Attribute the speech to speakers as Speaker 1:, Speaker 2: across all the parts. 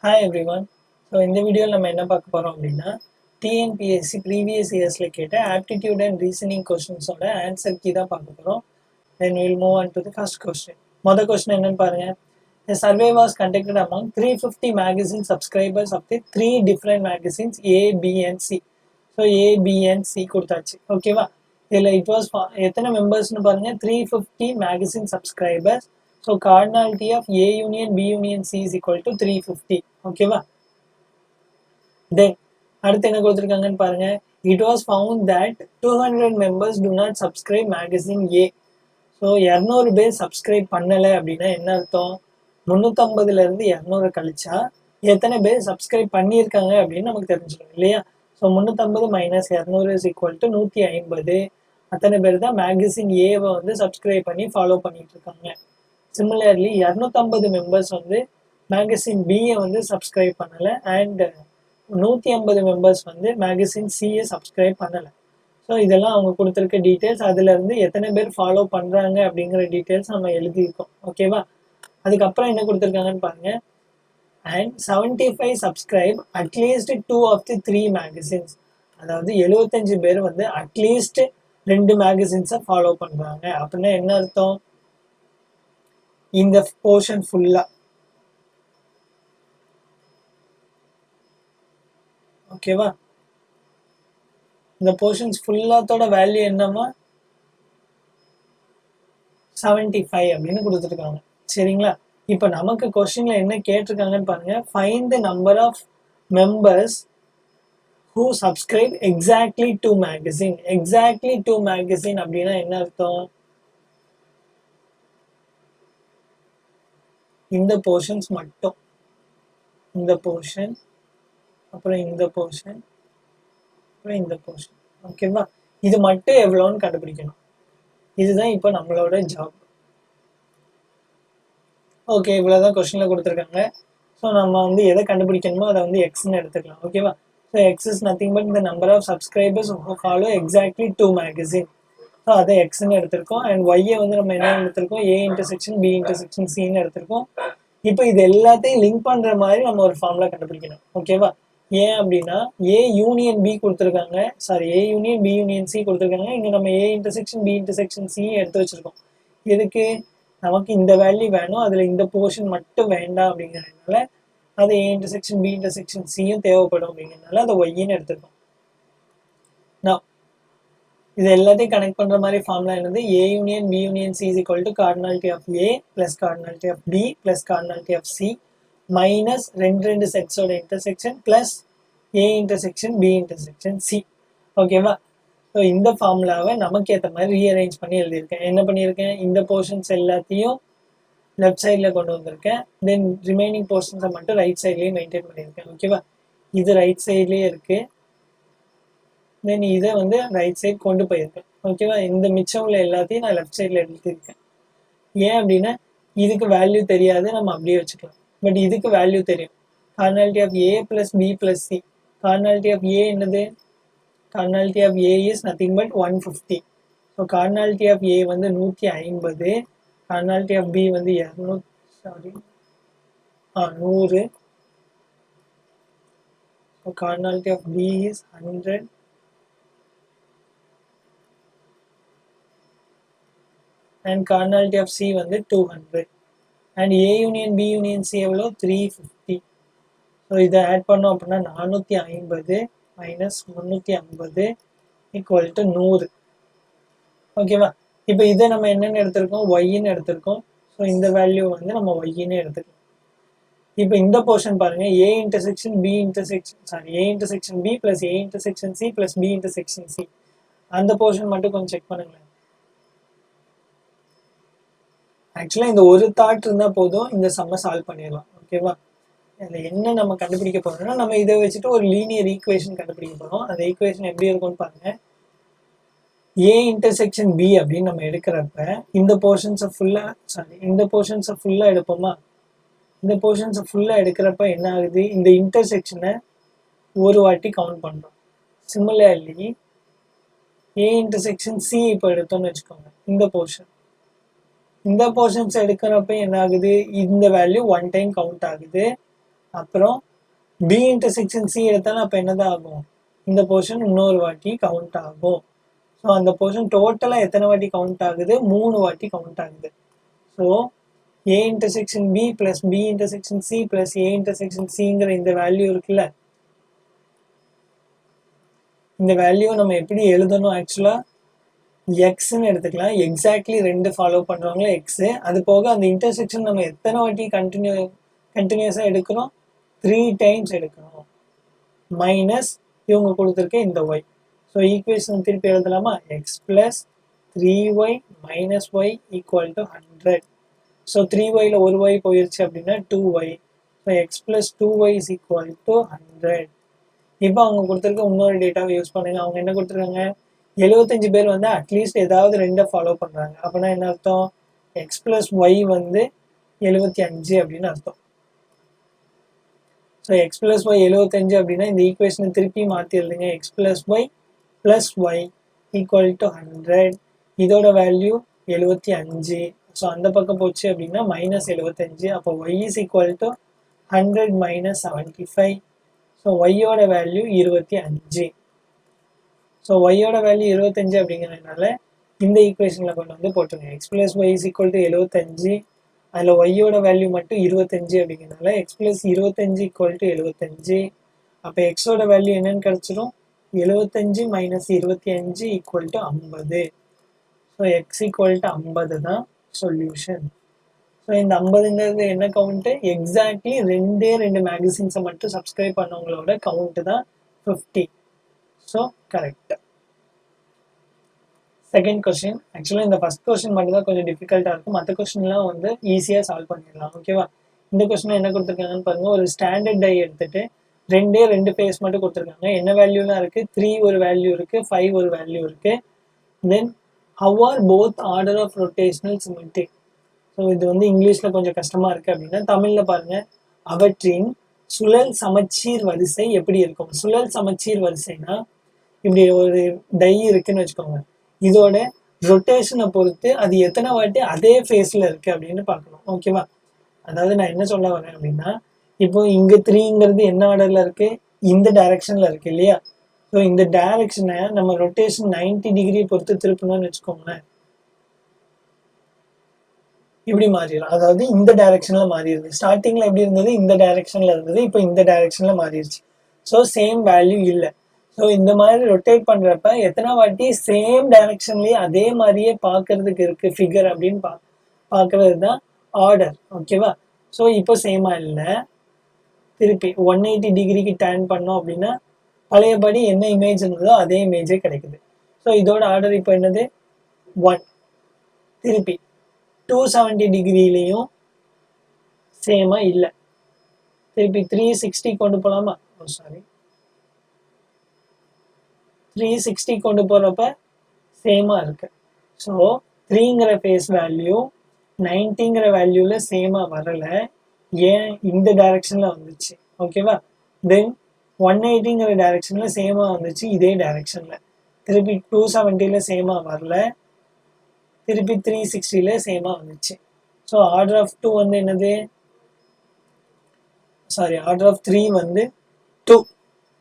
Speaker 1: Hi everyone. So இந்த வீடியோவில் நம்ம என்ன பார்க்க போறோம் அப்படின்னா டிஎன்பிஎஸ்சி ப்ரீவியஸ் இயர்ஸ்ல கேட்ட ஆப்டிடியூட் அண்ட் ரீசனிங் கொஸ்டின்ஸோட ஆன்சர் கீ தான் பார்க்க போறோம். Then we'll move on to the first question. மொதல் கொஸ்டின் என்னன்னு பாருங்க. A survey was conducted among 350 magazine subscribers of the three different magazines A, B and C. So A, B and C கொடுத்தாச்சு. ஓகேவா? இதில் it was எத்தனை மெம்பர்ஸ்னு பாருங்க 350 magazine subscribers. So cardinality of A union B union C is equal to 350. ஓகேவா? Then அடுத்து என்ன கொடுத்துருக்காங்கன்னு பாருங்க. It was found that 200 members do not subscribe magazine A. So 200 பேர் சப்ஸ்கிரைப் பண்ணலை அப்படின்னா என்ன அர்த்தம்? 350ல இருந்து 200 கழிச்சா எத்தனை பேர் சப்ஸ்கிரைப் பண்ணியிருக்காங்க அப்படின்னு நமக்கு தெரிஞ்சிடும் இல்லையா? So 350 minus 200 is equal to 150. அத்தனை பேர் தான் மேகசின் ஏவை வந்து சப்ஸ்கிரைப் பண்ணி ஃபாலோ பண்ணிட்டு இருக்காங்க. சிமிலர்லி 250 மெம்பர்ஸ் வந்து மேகசின் பியை வந்து சப்ஸ்கிரைப் பண்ணலை அண்ட் 150 மெம்பர்ஸ் வந்து மேகசின் சியை சப்ஸ்கிரைப் பண்ணலை. ஸோ இதெல்லாம் அவங்க கொடுத்துருக்க டீட்டெயில்ஸ். அதுலேருந்து எத்தனை பேர் ஃபாலோ பண்ணுறாங்க அப்படிங்கிற டீட்டெயில்ஸ் நம்ம எழுதியிருக்கோம். ஓகேவா? அதுக்கப்புறம் என்ன கொடுத்துருக்காங்கன்னு பாருங்க. And 75 subscribe at least 2 of the 3 magazines. அதாவது 75 பேர் வந்து அட்லீஸ்ட் 2 மேகசின்ஸை ஃபாலோ பண்ணுறாங்க அப்படின்னா என்ன அர்த்தம்? இந்த போர்ஷன் ஃபுல்லாக ஓகேவா? இந்த போர்ஷன்ஸ் ஃபுல்லாத்தோட வேல்யூ என்னமா 75 அப்படின்னு கொடுத்துருக்காங்க. சரிங்களா? இப்போ நமக்கு கொஸ்டின்ல என்ன கேட்டிருக்காங்கன்னு பாருங்க. Find the number of members who subscribe exactly 2 magazine. Exactly 2 magazine அப்படின்னா என்ன அர்த்தம்? இந்த போர்ஷன்ஸ் மட்டும், இந்த போர்ஷன் அப்புறம் இந்த போர்ஷன் அப்புறம் இந்த போர்ஷன். ஓகேவா? இது மட்டும் எவ்வளோன்னு கண்டுபிடிக்கணும். இதுதான் இப்போ நம்மளோட ஜாப். ஓகே, இவ்வளோதான் கொஸ்டினில் கொடுத்துருக்காங்க. ஸோ நம்ம வந்து எதை கண்டுபிடிக்கணுமோ அதை வந்து எக்ஸ்ன்னு எடுத்துக்கலாம். ஓகேவா? So x is nothing but இந்த number of subscribers follow exactly 2 magazine. So அதை எக்ஸ்ன்னு எடுத்திருக்கோம். அண்ட் ஒய்யை வந்து நம்ம என்ன எடுத்திருக்கோம்? ஏ இன்டர்செக்ஷன் பி இன்டர்செக்ஷன் சின்னு எடுத்திருக்கோம். இப்போ இது எல்லாத்தையும் லிங்க் பண்ணுற மாதிரி நம்ம ஒரு ஃபார்முலா கண்டுபிடிக்கணும். ஓகேவா? ஏன் அப்படின்னா ஏ யூனியன் பி கொடுத்துருக்காங்க, sorry A union B union C கொடுத்துருக்காங்க. இங்கே நம்ம A intersection B intersection C எடுத்து வச்சிருக்கோம். இதுக்கு நமக்கு இந்த வேல்யூ வேணும், அதில் இந்த போர்ஷன் மட்டும் வேண்டாம் அப்படிங்கிறதுனால அது ஏ இன்டர்செக்ஷன் பி இன்டர்செக்ஷன் சியும் தேவைப்படும் அப்படிங்கிறதுனால அதை ஒய்ன்னு எடுத்துருக்கோம். நான் இது எல்லாத்தையும் கனெக்ட் பண்ணுற மாதிரி ஃபார்முலா என்னது? A union B union C is equal to cardinality of A plus cardinality of B plus cardinality of C minus ரெண்டு செட்ஸோட intersection plus A intersection B intersection C. ஓகேவா? ஸோ இந்த ஃபார்முலாவை நமக்கு ஏற்ற மாதிரி ரீஅரேஞ்ச் பண்ணி எழுதியிருக்கேன். என்ன பண்ணியிருக்கேன்? இந்த போர்ஷன்ஸ் எல்லாத்தையும் லெஃப்ட் சைடில் கொண்டு வந்திருக்கேன். தென் ரிமைனிங் போர்ஷன்ஸை மட்டும் ரைட் சைட்லேயே மெயின்டைன் பண்ணியிருக்கேன். ஓகேவா? இது ரைட் சைட்லேயே இருக்குது. தென் இதை வந்து ரைட் சைட் கொண்டு போயிருக்கேன். ஓகேவா? இந்த மிச்சம் உள்ள எல்லாத்தையும் நான் லெஃப்ட் சைடில் எழுதியிருக்கேன். ஏன் அப்படின்னா இதுக்கு வேல்யூ தெரியாது, நம்ம அப்படியே வச்சுக்கலாம். பட் இதுக்கு வேல்யூ தெரியும். Cardinality of A plus B plus C. Cardinality of A என்னது? Cardinality of A is nothing but 150. So cardinality of A வந்து 150. கார்டினாலிட்டி ஆஃப் பி வந்து 100. So cardinality of B is 100. And cardinality of C வந்து 200. And A union B union C எவ்வளோ? 350. So இதை add பண்ணோம் அப்படின்னா 450 minus 350 equal to 100. ஓகேவா? இப்போ இதை நம்ம என்னென்னு எடுத்திருக்கோம்? ஒய்ன்னு எடுத்திருக்கோம். ஸோ இந்த வேல்யூ வந்து நம்ம ஒய்ன்னு எடுத்துக்கலாம். இப்போ இந்த போர்ஷன் பாருங்க. A intersection B intersection, sorry A intersection B plus A intersection C plus B intersection C. அந்த போர்ஷன் மட்டும் கொஞ்சம் செக் பண்ணுங்களேன். ஆக்சுவலாக இந்த ஒரு தாட் இருந்தால் போதும், இந்த சம்மை சால்வ் பண்ணிடலாம். ஓகேவா? அதில் என்ன நம்ம கண்டுபிடிக்க போகிறோம்னா நம்ம இதை வச்சுட்டு ஒரு லீனியர் ஈக்குவேஷன் கண்டுபிடிக்க போகிறோம். அந்த ஈக்குவேஷன் எப்படி இருக்கும்னு பாருங்க. ஏ இன்டர்செக்ஷன் பி அப்படின்னு நம்ம எடுக்கிறப்ப இந்த போர்ஷன்ஸை ஃபுல்லாக எடுப்போமா? இந்த போர்ஷன்ஸை ஃபுல்லாக எடுக்கிறப்ப என்ன ஆகுது? இந்த இன்டர்செக்ஷனை ஒரு வாட்டி கவுண்ட் பண்ணுறோம். சிமிலர்லி ஏ இன்டர்செக்ஷன் சி இப்போ எடுத்தோம்னு வச்சுக்கோங்க. இந்த போர்ஷன்ஸ் எடுக்கிறப்ப என்ன ஆகுது? இந்த வேல்யூ 1 டைம் கவுண்ட் ஆகுது. அப்புறம் பி இன்டர்செக்ஷன் சி எடுத்தாலும் அப்போ என்னதான் ஆகும், இந்த போர்ஷன் இன்னொரு வாட்டி கவுண்ட் ஆகும். ஸோ அந்த போர்ஷன் டோட்டலாக எத்தனை வாட்டி கவுண்ட் ஆகுது, 3 வாட்டி கவுண்ட் ஆகுது. So A intersection B plus B intersection C plus A intersection சிங்கிற இந்த வேல்யூ இருக்குல்ல, இந்த வேல்யூ நம்ம எப்படி எழுதணும், ஆக்சுவலா எக்ஸ்ன்னு எடுத்துக்கலாம். எக்ஸாக்ட்லி 2 ஃபாலோ பண்றவங்கள எக்ஸ். அது போக அந்த இன்டர்செக்ஷன் நம்ம எத்தனை வாட்டி கண்டினியூஸா எடுக்கிறோம், 3 டைம்ஸ் எடுக்கணும். மைனஸ் இவங்க கொடுத்துருக்க இந்த ஒய். ஸோ ஈக்குவேஷன் திருப்பி எழுதலாமா, x plus 3y minus y equal to 100. So 3yல ஒரு ஒய் போயிடுச்சு அப்படின்னா 2y. So x plus 2y is equal to 100. இப்போ அவங்க கொடுத்துருக்க இன்னொரு டேட்டாவை யூஸ் பண்ணுங்க. அவங்க என்ன கொடுத்துருக்காங்க, 75 பேர் வந்து அட்லீஸ்ட் ஏதாவது 2 ஃபாலோ பண்ணுறாங்க. அப்படின்னா என்ன அர்த்தம், எக்ஸ் பிளஸ் ஒய் வந்து 75 அப்படின்னு அர்த்தம். ஸோ எக்ஸ் பிளஸ் ஒய் 75 அப்படின்னா இந்த ஈக்குவேஷனை திருப்பி மாற்றி எழுதுங்க. X plus y plus y equal to 100. இதோட வேல்யூ 75. ஸோ அந்த பக்கம் போச்சு அப்படின்னா மைனஸ் 75. அப்போ y is equal to 100 minus 75. So ஒய்யோட வேல்யூ 25. ஸோ ஒய்யோட வேல்யூ 25 அப்படிங்கிறதுனால இந்த ஈக்குவேஷனில் கொண்டு வந்து போட்டுருங்க. X plus y is equal to 75. அதில் ஒய்யோட வேல்யூ மட்டும் 25 அப்படிங்கிறதுனால எக்ஸ் பிளஸ் 25 ஈக்குவல் டு 75. அப்போ எக்ஸோட வேல்யூ என்னன்னு கிடச்சிரும், 75 minus 25 equal to 50. So X equal to 50 தான் சொல்யூஷன். ஸோ இந்த 50ங்கிறது என்ன கவுண்ட்டு, எக்ஸாக்ட்லி 2 மேகசின்ஸை மட்டும் சப்ஸ்கிரைப் பண்ணவங்களோட கவுண்ட்டு தான் 50. So correct. செகண்ட் கொஸ்டின், ஆக்சுவலாக இந்த ஃபர்ஸ்ட் கொஸ்டின் மட்டும் தான் கொஞ்சம் டிஃபிகல்ட்டாக இருக்கும். மற்ற கொஸ்டின்லாம் வந்து ஈஸியாக சால்வ் பண்ணிடலாம். ஓகேவா, இந்த கொஸ்டின் என்ன கொடுத்துருக்காங்கன்னு பாருங்க. ஒரு ஸ்டாண்டர்ட் டை எடுத்துட்டு 2 ஃபேஸ் மட்டும் கொடுத்துருக்காங்க. என்ன வேல்யூலாம் இருக்கு, 3 ஒரு வேல்யூ இருக்கு, 5 ஒரு வேல்யூ இருக்கு. Then how are both order of rotational symmetric. So இது வந்து இங்கிலீஷில் கொஞ்சம் கஷ்டமாக இருக்குது அப்படின்னா தமிழில் பாருங்கள், அவற்றின் சுழல் சமச்சீர் வரிசை எப்படி இருக்கும். சுழல் சமச்சீர் வரிசைனா இப்படி ஒரு டை இருக்குன்னு வச்சுக்கோங்க, இதோட ரொட்டேஷனை பொறுத்து அது எத்தனை வாட்டி அதே ஃபேஸில் இருக்குது அப்படின்னு பார்க்கணும். ஓகேவா, அதாவது நான் என்ன சொல்ல வரேன் அப்படின்னா, இப்போ இங்கே 3ங்கிறது என்ன ஆர்டரில் இருக்குது, இந்த டைரக்ஷனில் இருக்குது இல்லையா. ஸோ இந்த டைரக்ஷனை நம்ம ரொட்டேஷன் 90 டிகிரி பொறுத்து திருப்பணும்னு வச்சுக்கோங்களேன், இப்படி மாறிடும். அதாவது இந்த டைரக்ஷன்ல மாறிடுது. ஸ்டார்டிங்ல எப்படி இருந்தது, இந்த டைரக்ஷன்ல இருந்தது, இப்போ இந்த டைரக்ஷன்ல மாறிடுச்சு. ஸோ சேம் வேல்யூ இல்லை. ஸோ இந்த மாதிரி ரொட்டேட் பண்றப்ப எத்தனை வாட்டி சேம் டைரக்ஷன்லயே அதே மாதிரியே பார்க்கறதுக்கு இருக்கு ஃபிகர் அப்படின்னு பார்க்கறது தான் ஆர்டர். ஓகேவா, ஸோ இப்போ சேமா இல்லை, திருப்பி 180 டிகிரிக்கு டர்ன் பண்ணோம் அப்படின்னா பழையபடி என்ன இமேஜ் இருந்ததோ அதே இமேஜே கிடைக்குது. ஸோ இதோட ஆர்டர் இப்போ என்னது 1. திருப்பி 270 டிகிரிலையும் சேமா இல்லை, திருப்பி 360 கொண்டு போகலாமா, சாரி 360 கொண்டு போகிறப்ப சேமா இருக்கு. ஸோ 3ங்கிற ஃபேஸ் வேல்யூ 90ங்கிற வேல்யூவில் சேமாக வரலை, ஏன் இந்த டைரக்ஷனில் வந்துச்சு. ஓகேவா, தென் 180ங்கிற டைரக்ஷனில் சேமாக வந்துச்சு இதே டைரக்ஷனில். திருப்பி 270ல சேமாக வரல, திருப்பி 360ல சேமாக வந்துச்சு. ஸோ ஆர்டர் ஆஃப் 2 வந்து என்னது, சாரி ஆர்டர் ஆஃப் 3 வந்து 2.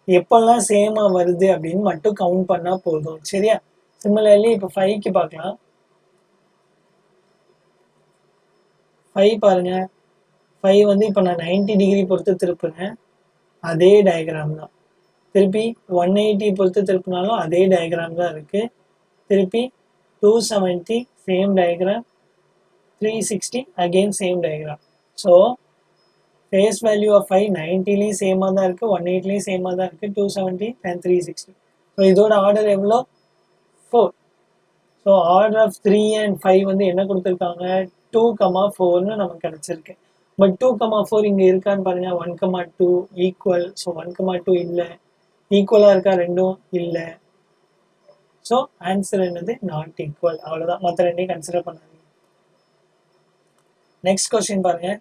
Speaker 1: எப்பெல்லாம் சேமாக வருது அப்படின்னு மட்டும் கவுண்ட் பண்ணால் போதும். சரியா, சிமிலர்லி இப்போ 5க்கு பார்க்கலாம். 5 பாருங்க, 5 வந்து இப்போ நான் 90 டிகிரி பொறுத்து திருப்புறேன், அதே டயக்ராம் தான். திருப்பி 180 பொறுத்து திருப்பினாலும் அதே டயக்ராம் தான் இருக்கு. திருப்பி 270 same diagram, 360 again same diagram. So face value of 5 90லையும் சேமாக தான் இருக்குது, 180லையும் சேமாக தான் இருக்குது, 270 அண்ட் 360. ஸோ இதோட ஆர்டர் எவ்வளோ, 4. ஸோ ஆர்டர் ஆஃப் 3 and 5 வந்து என்ன கொடுத்துருக்காங்க, 2,4ன்னு நமக்கு கிடச்சிருக்கு. பட் 2,4 இங்கே இருக்கான்னு பாருங்க, 1,2 ஈக்குவல். ஸோ 1,2 இல்லை, ஈக்குவலாக இருக்கா ரெண்டும் இல்லை. ஸோ ஆன்சர் என்னது, நாட் ஈக்குவல். அவ்வளோதான், மற்ற ரெண்டையும் கன்சிடர் பண்ணாதீங்க. நெக்ஸ்ட் கொஸ்டின் பாருங்க,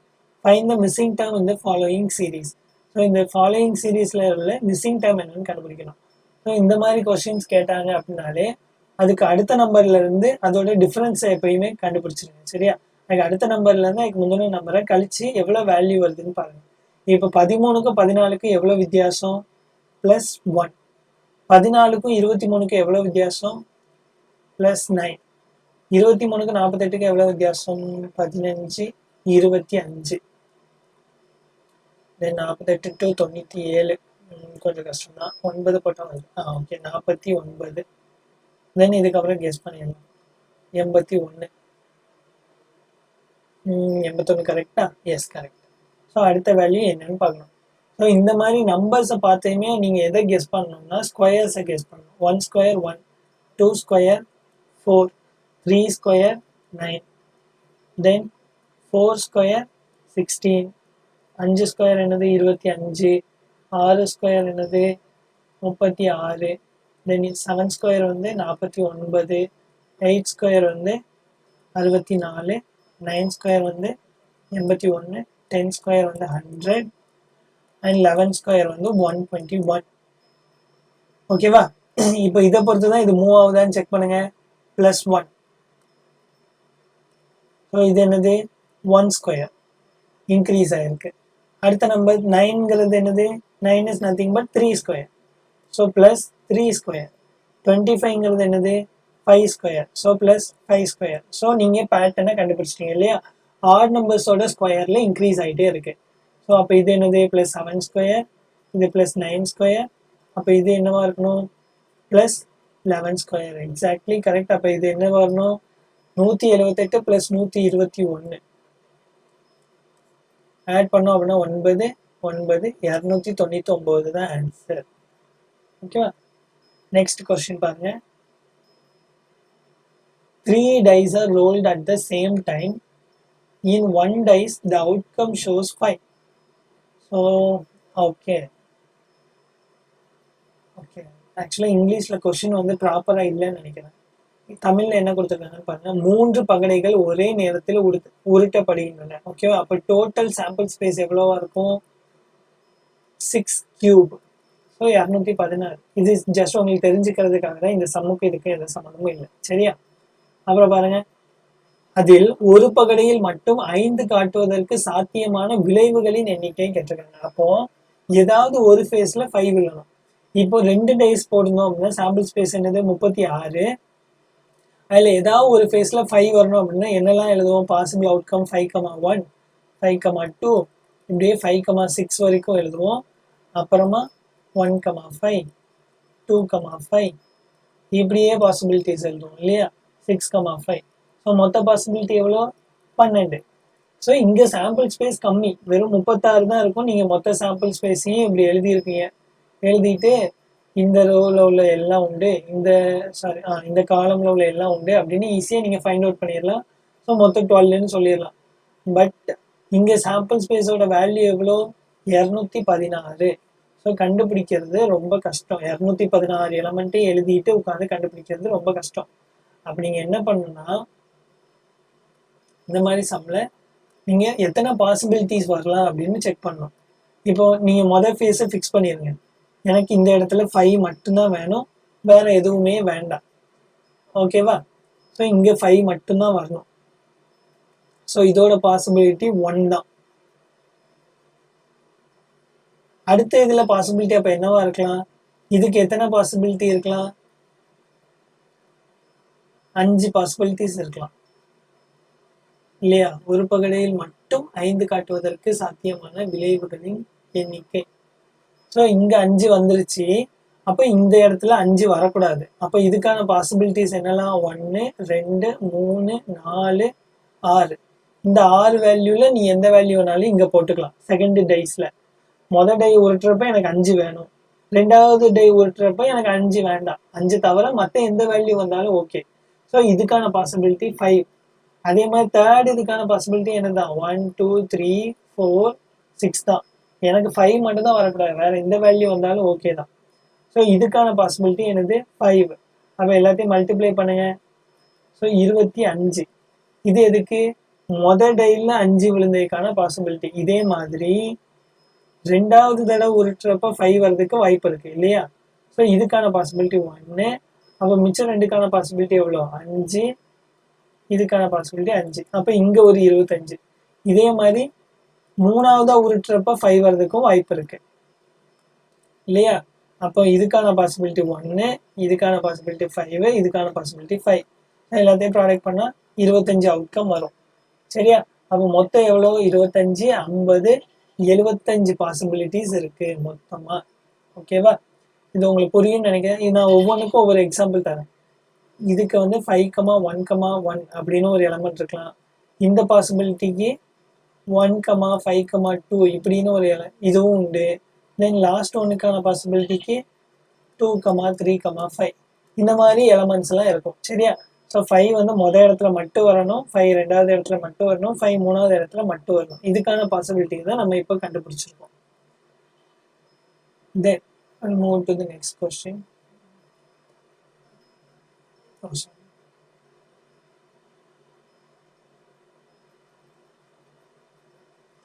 Speaker 1: ஃபைண்ட் த மிஸ்ஸிங் டேர்ம் இந்த ஃபாலோயிங் சீரீஸ். ஸோ இந்த ஃபாலோயிங் சீரீஸில் உள்ள மிஸ்ஸிங் டேர்ம் என்னன்னு கண்டுபிடிக்கணும். ஸோ இந்த மாதிரி கொஸ்டின்ஸ் கேட்டாங்க அப்படின்னாலே அதுக்கு அடுத்த நம்பர்ல இருந்து அதோட டிஃபரன்ஸை எப்பயுமே கண்டுபிடிச்சிருங்க. சரியா, அதுக்கு அடுத்த நம்பர்ல இருந்து அதுக்கு முந்தின நம்பரை கழிச்சு எவ்வளோ வேல்யூ வருதுன்னு பாருங்க. இப்போ 13க்கும் 14க்கும் எவ்வளோ வித்தியாசம்? +1. 14க்கும் 23க்கும் எவ்வளோ வித்தியாசம்? +9. 23க்கும் 48க்கும் எவ்வளோ வித்தியாசம்? 15, 25. தென் 48 to 97 கொஞ்சம் கஷ்டம் தான். 9 போட்டால் வருது. ஓகே 49. தென் இதுக்கப்புறம் கெஸ் பண்ணிடலாம். 81. 81 கரெக்டா? Yes correct. ஸோ அடுத்த வேல்யூ என்னன்னு பார்க்கணும். ஸோ இந்த மாதிரி நம்பர்ஸை பார்த்தையுமே நீங்கள் எதை கெஸ் பண்ணணும்னா ஸ்கொயர்ஸை கெஸ் பண்ணணும். 1 ஸ்கொயர் 1, 2 ஸ்கொயர் 4, 3 ஸ்கொயர் 9, தென் 4 ஸ்கொயர் 16, 5 ஸ்கொயர் என்னது 25, 6 ஸ்கொயர் என்னது 36, தென் 7 ஸ்கொயர் வந்து 49, 8 ஸ்கொயர் வந்து 64, 9 ஸ்கொயர் வந்து 81, 10 ஸ்கொயர் வந்து 100 அண்ட் 11 ஸ்கொயர் வந்து 121. ஓகேவா? இப்போ இதை பொறுத்து தான் இது மூவ் ஆகுதான்னு செக் பண்ணுங்க. +1. ஸோ இது என்னது 1 ஸ்கொயர் இன்க்ரீஸ் ஆயிருக்கு. அடுத்த நம்பர் 9ங்கிறது என்னது? 9 is nothing but 3 square. So +3 square. 25ங்கிறது என்னது? 5 ஸ்கொயர். So +5 square. ஸோ நீங்கள் பேட்டர்னை கண்டுபிடிச்சிட்டீங்க இல்லையா? ஆட் நம்பர்ஸோட ஸ்கொயரில் இன்க்ரீஸ் ஆகிட்டே இருக்கு. ஸோ அப்போ இது என்னது? +7 ஸ்கொயர், இது +9 ஸ்கொயர், அப்போ இது என்னவா இருக்கணும்? +11 ஸ்கொயர். Exactly correct. அப்போ இது என்ன வரணும்? 178 + 121 ஆட் பண்ணோம் அப்படின்னா 9, 9, 299 தான் ஆன்சர். ஓகேவா? நெக்ஸ்ட் கொஸ்டின் பாருங்க. 3 dice are rolled at the same time. In one dice, the outcome shows 5. So, okay. ஆக்சுவலா இங்கிலீஷ்ல கொஸ்டின் வந்து ப்ராப்பரா இல்லைன்னு நினைக்கிறேன். தமிழ்ல என்ன கொடுத்துருக்காங்கன்னு பாருங்க. 3 பகடைகள் ஒரே நேரத்தில் உருட்டப்படுகின்றன. ஓகேவா? அப்போ டோட்டல் சாம்பிள் ஸ்பேஸ் எவ்வளவா இருக்கும்? 6 கியூப். ஸோ 216. இது ஜஸ்ட் உங்களுக்கு தெரிஞ்சுக்கிறதுக்காக தான் இந்த சம்முக்கு இதுக்கு எந்த சம்மந்தமும் இல்லை. சரியா? அப்புறம் பாருங்க, அதில் ஒரு பகடையில் மட்டும் 5 காட்டுவதற்கு சாத்தியமான விளைவுகளின் எண்ணிக்கை கேட்டிருக்காங்க. அப்போ ஏதாவது ஒரு ஃபேஸ்ல 5 விழணும். இப்போ 2 டைஸ் போடணும் அப்படின்னா சாம்பிள் ஸ்பேஸ் என்னது? 36. அதுல ஏதாவது ஒரு ஃபேஸ்ல 5 வரணும் அப்படின்னா என்னெல்லாம் எழுதுவோம்? பாசிபிள் அவுட்கம் 5,1, 5,2, இப்படியே 5,6 வரைக்கும் எழுதுவோம். அப்புறமா 1,5, 2,5, இப்படியே பாசிபிலிட்டிஸ் எழுதுவோம் இல்லையா? 6,5. ஸோ மொத்த பாசிபிலிட்டி எவ்வளோ? 12. ஸோ இங்கே சாம்பிள் ஸ்பேஸ் கம்மி, வெறும் 36 தான் இருக்கும். நீங்கள் மொத்த சாம்பிள் ஸ்பேஸையும் இப்படி எழுதியிருப்பீங்க. எழுதிட்டு இந்த ரோவில் உள்ள எல்லாம் உண்டு, இந்த காலம்ல உள்ள எல்லாம் உண்டு அப்படின்னு ஈஸியாக நீங்கள் ஃபைண்ட் அவுட் பண்ணிடலாம். ஸோ மொத்தம் 12ன்னு சொல்லிடலாம். பட் இங்கே சாம்பிள் ஸ்பேஸோட வேல்யூ எவ்வளோ? 216. ஸோ கண்டுபிடிக்கிறது ரொம்ப கஷ்டம். 216 எலமெண்ட்டே எழுதிட்டு உட்காந்து கண்டுபிடிக்கிறது ரொம்ப கஷ்டம். அப்போ நீங்கள் என்ன பண்ணணும்னா, இந்த மாதிரி சம்ல நீங்கள் எத்தனை பாசிபிலிட்டிஸ் வரலாம் அப்படின்னு செக் பண்ணணும். இப்போ நீங்கள் மொதல் ஃபேஸை ஃபிக்ஸ் பண்ணிடுங்க. எனக்கு இந்த இடத்துல 5 மட்டும்தான் வேணும், வேற எதுவுமே வேண்டாம். ஓகேவா? ஸோ இங்கே 5 மட்டும்தான் வரணும். ஸோ இதோட பாசிபிலிட்டி 1 தான். அடுத்த இதில் பாசிபிலிட்டி அப்போ என்னவா இருக்கலாம்? இதுக்கு எத்தனை பாசிபிலிட்டி இருக்கலாம்? 5 பாசிபிலிட்டிஸ் இருக்கலாம் இல்லையா? ஒரு பகடையில் மட்டும் 5 காட்டுவதற்கு சாத்தியமான விளைவுகளின் எண்ணிக்கை. ஸோ இங்க 5 வந்துருச்சு. அப்போ இந்த இடத்துல 5 வரக்கூடாது. அப்போ இதுக்கான பாசிபிலிட்டிஸ் என்னெல்லாம்? 1, 2, 3, 4, 6. இந்த 6 வேல்யூல நீ எந்த வேல்யூ வேணாலும் இங்க போட்டுக்கலாம். செகண்ட் டைஸ்ல மொதல் டை உருட்டுறப்ப எனக்கு 5 வேணும், ரெண்டாவது டை உருட்டுறப்ப எனக்கு 5 வேண்டாம். 5 தவிர மற்ற எந்த வேல்யூ வந்தாலும் ஓகே. ஸோ இதுக்கான பாசிபிலிட்டி 5. அதே மாதிரி தேர்ட் இதுக்கான பாசிபிலிட்டி என்னதான்? 1, 2, 3, 4, 6 தான். எனக்கு 5 மட்டும் தான் வரக்கூடாது, வேற எந்த வேல்யூ வந்தாலும் ஓகே தான். ஸோ இதுக்கான பாசிபிலிட்டி என்னது? 5. அப்போ எல்லாத்தையும் மல்டிப்ளை பண்ணுங்க. ஸோ 25. இது எதுக்கு? மொதல் டைல 5 விழுந்ததுக்கான பாசிபிலிட்டி. இதே மாதிரி ரெண்டாவது தடவை உருட்டுறப்ப 5 வர்றதுக்கு வாய்ப்பு இருக்கு இல்லையா? ஸோ இதுக்கான பாசிபிலிட்டி 1. அப்போ மிச்சம் 2க்கான பாசிபிலிட்டி எவ்வளோ? 5. இதுக்கான பாசிபிலிட்டி 5. அப்போ இங்க ஒரு 25. இதே மாதிரி மூணாவதா உருட்டுறப்ப 5 வர்றதுக்கும் வாய்ப்பு இருக்கு இல்லையா? அப்போ இதுக்கான பாசிபிலிட்டி 1, இதுக்கான பாசிபிலிட்டி 5, இதுக்கான பாசிபிலிட்டி 5. எல்லாத்தையும் ப்ராடக்ட் பண்ணா 25 அவுட்கம் வரும். சரியா? அப்போ மொத்தம் எவ்வளோ? 25, 50, 75 பாசிபிலிட்டிஸ் இருக்கு மொத்தமா. ஓகேவா? இது உங்களுக்கு புரியும்னு நினைக்கிறேன். இது நான் ஒவ்வொன்றுக்கும் ஒவ்வொரு எக்ஸாம்பிள் தரேன். இதுக்கு வந்து 5,1,1 அப்படின்னு ஒரு எலமெண்ட் இருக்கலாம். இந்த பாசிபிலிட்டிக்கு 1,5,2 இப்படின்னு ஒரு இதுவும் உண்டு. தென் லாஸ்ட் ஒன்னுக்கான பாசிபிலிட்டிக்கு 2,3,5 இந்த மாதிரி எலமெண்ட்ஸ் எல்லாம் இருக்கும். சரியா? ஸோ 5 வந்து மொதல் இடத்துல மட்டும் வரணும், 5 ரெண்டாவது இடத்துல மட்டும் வரணும், 5 மூணாவது இடத்துல மட்டும் வரணும். இதுக்கான பாசிபிலிட்டி தான் நம்ம இப்போ கண்டுபிடிச்சிருக்கோம். Then we'll move to the next question. Oh, sorry.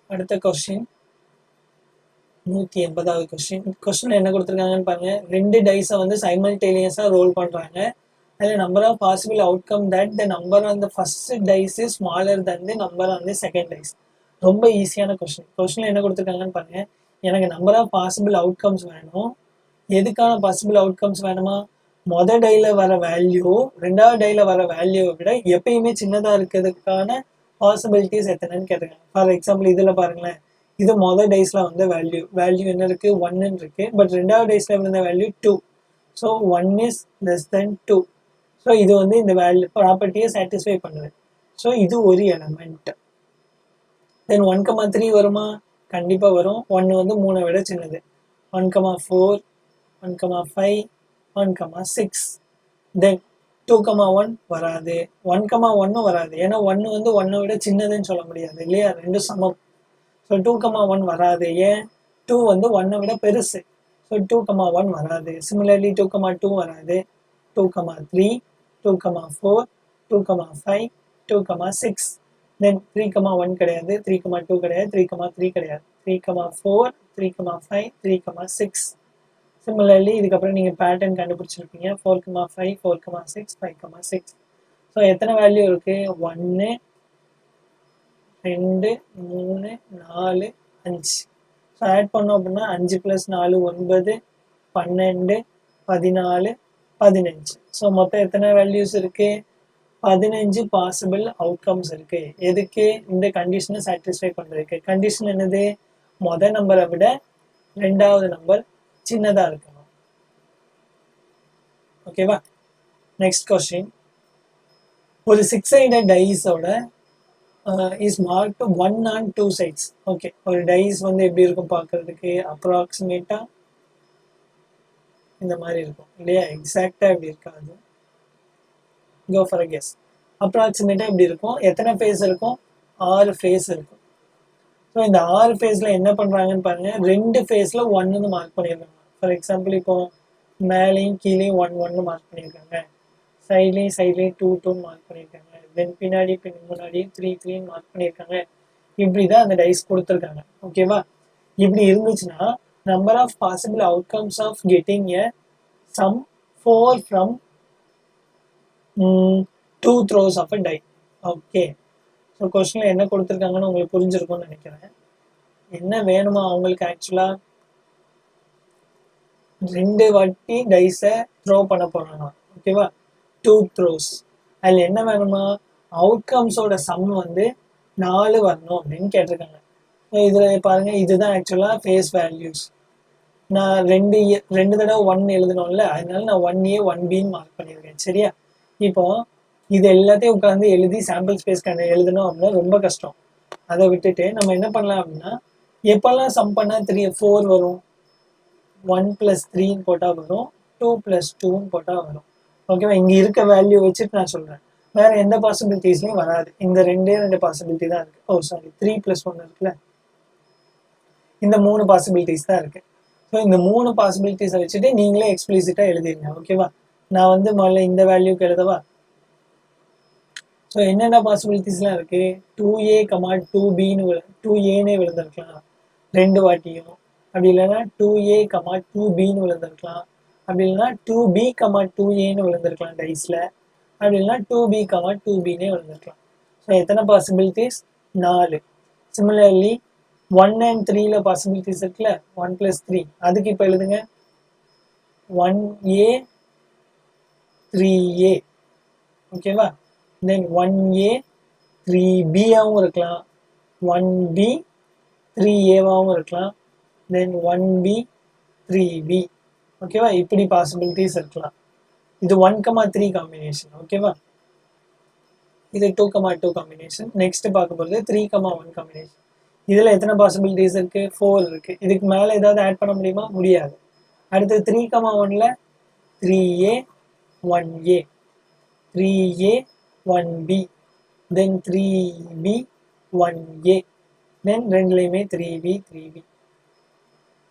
Speaker 1: அடுத்த கொஸ்டின் 180வது கொஸ்டின் என்ன கொடுத்துருக்காங்கன்னு பாருங்க. 2 டைஸை வந்து சைமல்டேனியஸா ரோல் பண்றாங்க. அதில் number of possible outcome that the number on the first dice is smaller than the number on the second dice. ரொம்ப ஈஸியான question என்ன கொடுத்துருக்காங்கன்னு பாருங்க. எனக்கு நம்பர் ஆஃப் பாசிபிள் அவுட்கம்ஸ் வேணும். எதுக்கான பாசிபிள் அவுட்கம்ஸ் வேணுமா? மொதல் டைல வர வேல்யூ ரெண்டாவது டைல வர வேல்யூவை விட எப்பயுமே சின்னதா இருக்கிறதுக்கான பாசிபிலிட்டிஸ் எத்தனைன்னு கேட்டுருக்காங்க. ஃபார் எக்ஸாம்பிள் இதுல பாருங்களேன், இது மொதல் டைஸ்ல வந்த வேல்யூ என்ன இருக்கு? 1 இருக்கு. பட் ரெண்டாவது டைஸ்ல வந்த value 2. So 1 is less than 2. So இது வந்து இந்த வேல்யூ ப்ராப்பர்ட்டியை சாட்டிஸ்ஃபை பண்ணுது. ஸோ இது ஒரு எலமெண்ட். தென் 1,3 வருமா? கண்டிப்பா வரும். 1 வந்து 3 விட சின்னது. 1,4, 1,5, 1,6. தென் 2,1 வராது. 1,1 வராது. ஏன்னா 1 வந்து 1 விட சின்னதுன்னு சொல்ல முடியாது இல்லையா? ரெண்டும் சமம். ஸோ 2,1 வராது. ஏன்? 2 வந்து 1 விட பெருசு. ஸோ 2,1 வராது. சிமிலர்லி 2,2 வராது. 2,3, 2,4, 2,5, 2,6. தென் 3,1 கிடையாது, 3,2 கிடையாது, 3,3 கிடையாது. 3,4, 3,5, 3,6. சிமிலர்லி இதுக்கப்புறம் நீங்கள் பேட்டர்ன் கண்டுபிடிச்சிருப்பீங்க. 4,5, 4,6, 5,6. ஸோ எத்தனை வேல்யூ இருக்கு? 1, 2, 3, 4, 5. ஸோ ஆட் பண்ணோம் அப்படின்னா 5 + 4 9, 12, 14, 15. ஸோ மொத்தம் எத்தனை வேல்யூஸ் இருக்கு? 15 பாசிபிள் அவுட்கம்ஸ் இருக்கு. எதுக்கு? இந்த கண்டிஷனை சாட்டிஸ்ஃபை பண்றதுக்கு. கண்டிஷன் என்னது? மொதல் நம்பரை விட ரெண்டாவது நம்பர் சின்னதா இருக்கணும். ஓகேவா? Next question. ஒரு 6-sided டைஸோட is marked 1 on 2 sides. Okay, ஒரு டைஸ் வந்து எப்படி இருக்கும் பார்க்கறதுக்கு? அப்ராக்சிமேட்டா இந்த மாதிரி இருக்கும் இல்லையா? எக்ஸாக்டா எப்படி இருக்காது. Go for a guess. அப்ராக்சிமேட்டா எப்படி இருக்கும்? எத்தனை ஃபேஸ் இருக்கும்? 6 ஃபேஸ் இருக்கும். ஸோ இந்த 6 ஃபேஸ்ல என்ன பண்றாங்கன்னு பாருங்க. 2 ஃபேஸ்ல 1ன்னு மார்க் பண்ணியிருக்காங்க. ஃபார் எக்ஸாம்பிள் இப்போ மேலேயும் கீழேயும் 1 1 மார்க் பண்ணியிருக்காங்க. சைட்லேயும் 2 2 மார்க் பண்ணியிருக்காங்க. தென் முன்னாடி 3 3 மார்க் பண்ணியிருக்காங்க. இப்படிதான் அந்த டைஸ் கொடுத்துருக்காங்க. ஓகேவா? இப்படி இருந்துச்சுன்னா number of possible outcomes of getting a sum 4 from 2 throws of a die. Okay, so கொஸ்டின்ல என்ன கொடுத்துருக்காங்கன்னு உங்களுக்கு புரிஞ்சிருக்கும்னு நினைக்கிறேன். என்ன வேணுமா அவங்களுக்கு? ஆக்சுவலா 2 வாட்டி டைஸை த்ரோ பண்ண போறாங்க. ஓகேவா? 2 throws. அதில் என்ன வேணுமா? அவுட்கம்ஸோட சம் வந்து 4 வரணும் அப்படின்னு கேட்டிருக்காங்க. இதில் பாருங்க, இதுதான் ஆக்சுவலா ஃபேஸ் வேல்யூஸ். நான் ரெண்டு தடவை 1 எழுதணும்ல, அதனால நான் 1A 1Bன்னு மார்க் பண்ணியிருக்கேன். சரியா? இப்போ இது எல்லாத்தையும் உட்காந்து எழுதி சாம்பிள் ஸ்பேஸ் எழுதணும் அப்படின்னா ரொம்ப கஷ்டம். அதை விட்டுட்டு நம்ம என்ன பண்ணலாம் அப்படின்னா, எப்பெல்லாம் சம் பண்ணா 4 வரும்? 1 + 3 போட்டா வரும், 2 + 2 போட்டா வரும். ஓகேவா? இங்க இருக்க வேல்யூ வச்சுட்டு நான் சொல்றேன். வேற எந்த பாசிபிலிட்டிஸ்லயும் வராது. இந்த 2 பாசிபிலிட்டி தான் இருக்கு. 3 + 1 இருக்குல்ல, இந்த 3 பாசிபிலிட்டிஸ் தான் இருக்கு. ஸோ இந்த 3 பாசிபிலிட்டிஸை வச்சுட்டு நீங்களே எக்ஸ்பிளிசிட்டா எழுதிருங்க. ஓகேவா? நான் வந்து முதல்ல இந்த வேல்யூக்கு எழுதவா? ஸோ என்னென்ன பாசிபிலிட்டிஸ்லாம் இருக்கு? 2A, 2Bன்னு 2Aனே விழுந்திருக்கலாம் 2 வாட்டியும். அப்படி இல்லைன்னா 2A, 2Bன்னு விழுந்திருக்கலாம். அப்படி இல்லைன்னா 2B, 2Aன்னு விழுந்திருக்கலாம் டைஸ்ல. அப்படி இல்லைன்னா 2B, 2Bனே விழுந்திருக்கலாம். ஸோ எத்தனை பாசிபிலிட்டிஸ்? 4. சிமிலர்லி 1 and 3ல பாசிபிலிட்டிஸ் இருக்குல்ல, 1 + 3, அதுக்கு இப்போ எழுதுங்க 1a 3a, ஓகேவா. தென் 1a 3b-ஆகவும் இருக்கலாம், 1b 3a-வாகவும் இருக்கலாம், தென் 1b 3b, ஓகேவா. இப்படி பாசிபிலிட்டிஸ் இருக்கலாம். இது 1,3 காம்பினேஷன், ஓகேவா. இது 2,2 காம்பினேஷன். நெக்ஸ்ட் பார்க்க போகிறது 3,1 காம்பினேஷன். இதில் எத்தனை பாசிபிலிட்டிஸ் இருக்கு? 4 இருக்கு. இதுக்கு மேலே ஏதாவது ஆட் பண்ண முடியுமா? முடியாது. அடுத்து 3,1ல 3a 1a 3a 1b தென் 3b 1a தென் ரெண்டுலேயுமே 3b 3b.